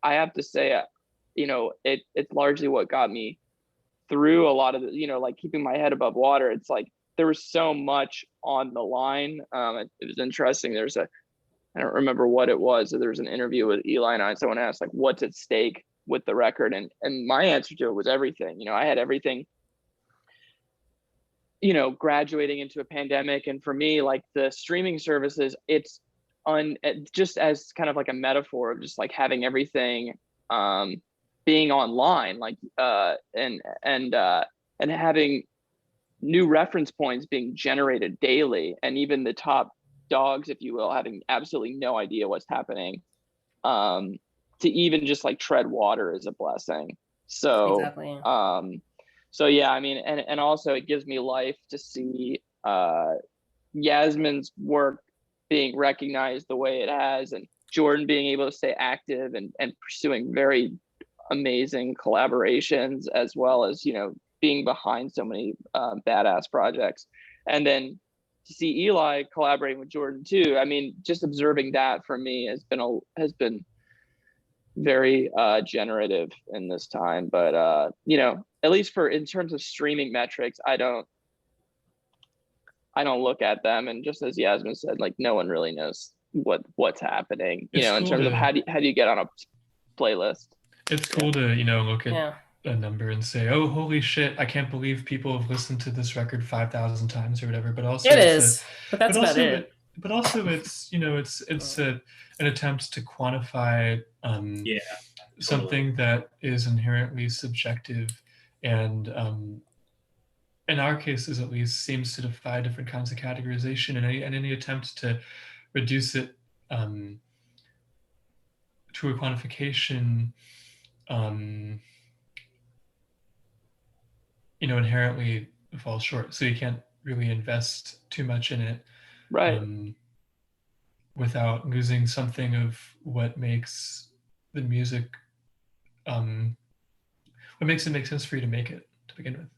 I have to say, it's largely what got me through a lot of the, like keeping my head above water. It's like there was so much on the line. It was interesting. I don't remember what it was. There was an interview with Eli and I, and someone asked like, what's at stake with the record? And my answer to it was everything. I had everything, graduating into a pandemic. And for me, like the streaming services, it's just as kind of like a metaphor of just like having everything being online, like and having new reference points being generated daily, and even the top dogs, if you will, having absolutely no idea what's happening. To even just like tread water is a blessing. So exactly. So yeah, I mean, and also it gives me life to see Yasmin's work being recognized the way it has, and Jordan being able to stay active and pursuing very amazing collaborations, as well as being behind so many badass projects. And then to see Eli collaborating with Jordan too, I mean, just observing that for me has been very generative in this time. But at least in terms of streaming metrics, I don't look at them. And just as Yasmin said, like no one really knows what's happening, in terms of how do you get on a playlist. It's cool to look at a number and say, oh, holy shit, I can't believe people have listened to this record 5,000 times or whatever. But also it is, but that's about it. But also it's it's an attempt to quantify something that is inherently subjective, and in our cases at least seems to defy different kinds of categorization, and any attempt to reduce it to a quantification inherently falls short. So you can't really invest too much in it, Right. without losing something of what makes the music, what makes it make sense for you to make it to begin with.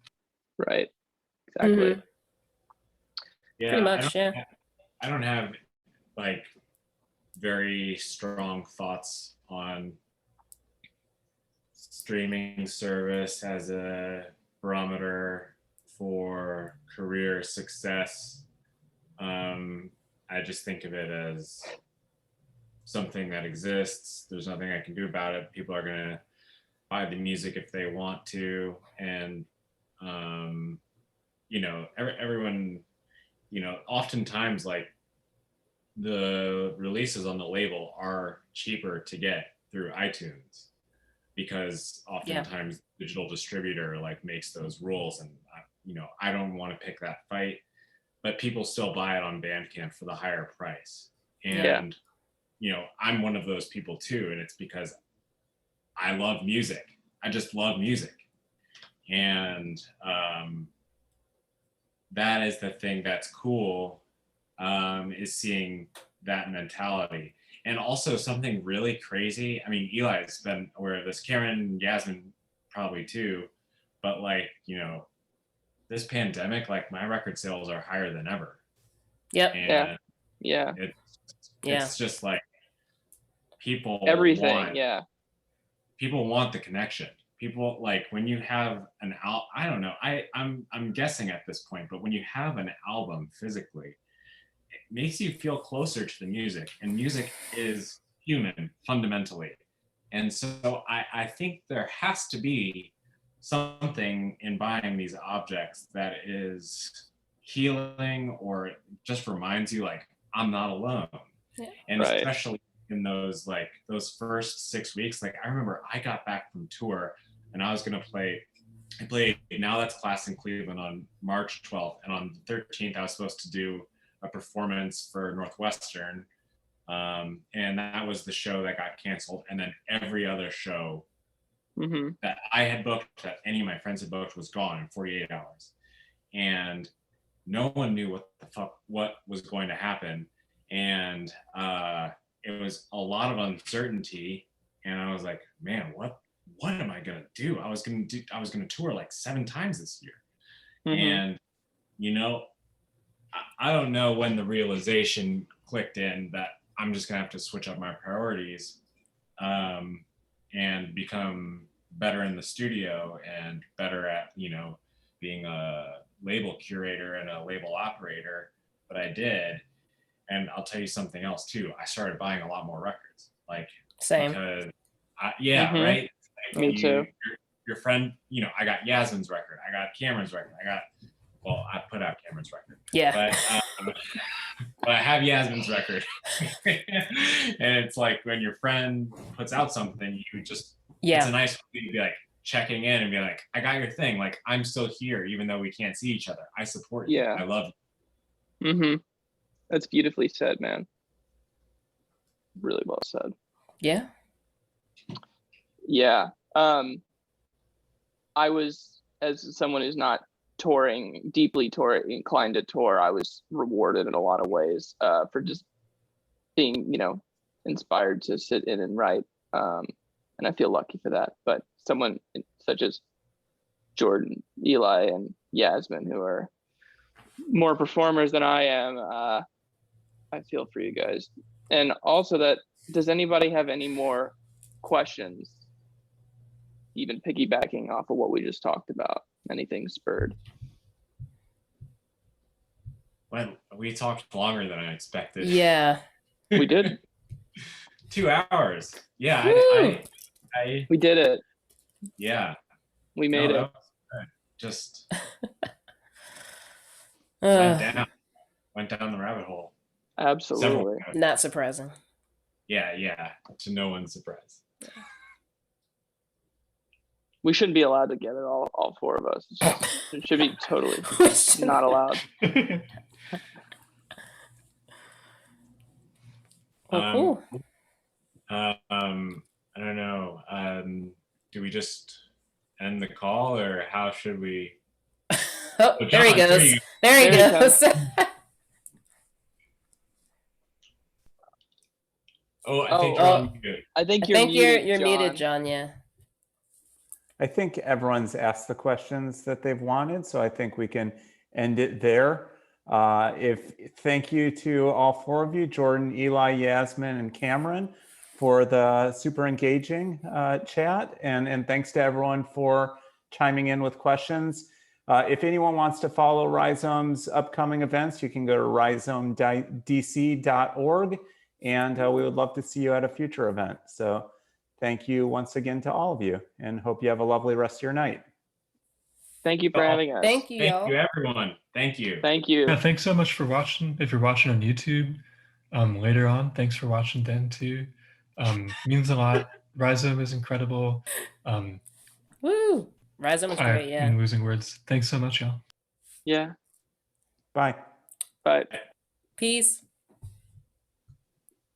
Right. Exactly. Mhm. Yeah, Pretty much, yeah. I don't have like very strong thoughts on streaming service as a barometer for career success. I just think of it as something that exists. There's nothing I can do about it. People are gonna buy the music if they want to, and you know, everyone, you know, oftentimes like the releases on the label are cheaper to get through iTunes because oftentimes digital distributor like makes those rules, and you know, I don't want to pick that fight, but people still buy it on Bandcamp for the higher price. And you know, I'm one of those people too, and it's because I love music. I just love music. And that is the thing that's cool, is seeing that mentality. And also something really crazy. I mean, Eli's been aware of this, Cameron, Jasmine probably too, but like, you know, this pandemic, like my record sales are higher than ever. Yep. And Yeah. it's just like people Everything. People want the connection. People like when you have an I don't know, I'm guessing at this point, but when you have an album physically, it makes you feel closer to the music, and music is human fundamentally. And so I think there has to be something in buying these objects that is healing or just reminds you like I'm not alone. And especially in those first 6 weeks, like I remember I got back from tour and I was gonna play. I played Now That's Class in Cleveland on March 12th, and on the 13th I was supposed to do a performance for Northwestern, and that was the show that got canceled. And then every other show that I had booked, that any of my friends had booked, was gone in 48 hours, and no one knew what was going to happen, and it was a lot of uncertainty. And I was like, man, what am I gonna do? I was gonna tour like 7 times this year. And you know, I don't know when the realization clicked in that I'm just gonna have to switch up my priorities, and become better in the studio and better at, you know, being a label curator and a label operator. But I did. And I'll tell you something else too. I started buying a lot more records. Like, same. Because right? Like, Me too. Your friend, you know, I got Yasmin's record. I got Cameron's record. I put out Cameron's record. Yeah. But I have Yasmin's record. And it's like when your friend puts out something, you just, it's a nice way to be like checking in and be like, I got your thing. Like, I'm still here, even though we can't see each other. I support you. I love you. That's beautifully said, man. Really well said. Yeah. Yeah. I was, as someone who's not deeply inclined to tour, I was rewarded in a lot of ways for just being, you know, inspired to sit in and write. And I feel lucky for that. But someone such as Jordan, Eli, and Yasmin, who are more performers than I am, I feel for you guys. And also does anybody have any more questions, even piggybacking off of what we just talked about? Anything spurred? Well, we talked longer than I expected. Yeah. We did. 2 hours. Yeah, we did it. Yeah. We made it. Just went down the rabbit hole. Absolutely. Not surprising. Yeah. To no one's surprise. We shouldn't be allowed together, all 4 of us. It should be totally not allowed. Cool. I don't know. Do we just end the call, or how should we? Oh, Oh, there he John, there goes. you There he There he goes. Oh, I think Oh, you're oh. on mute. I I think you're think muted, you're John. muted, John. Yeah. I think everyone's asked the questions that they've wanted, so I think we can end it there. Thank you to all four of you, Jordan, Eli, Yasmin, and Cameron, for the super engaging chat, and thanks to everyone for chiming in with questions. If anyone wants to follow Rhizome's upcoming events, you can go to rhizomedc.org, and we would love to see you at a future event. So thank you once again to all of you, and hope you have a lovely rest of your night. Thank you for having us. Thank you, y'all. Thank you, everyone. Thank you. Thank you. Yeah, thanks so much for watching. If you're watching on YouTube later on, thanks for watching then too. Means a lot. Rhizome is incredible. Woo! Rhizome is great. Yeah. I'm losing words. Thanks so much, y'all. Yeah. Bye. Bye. Peace.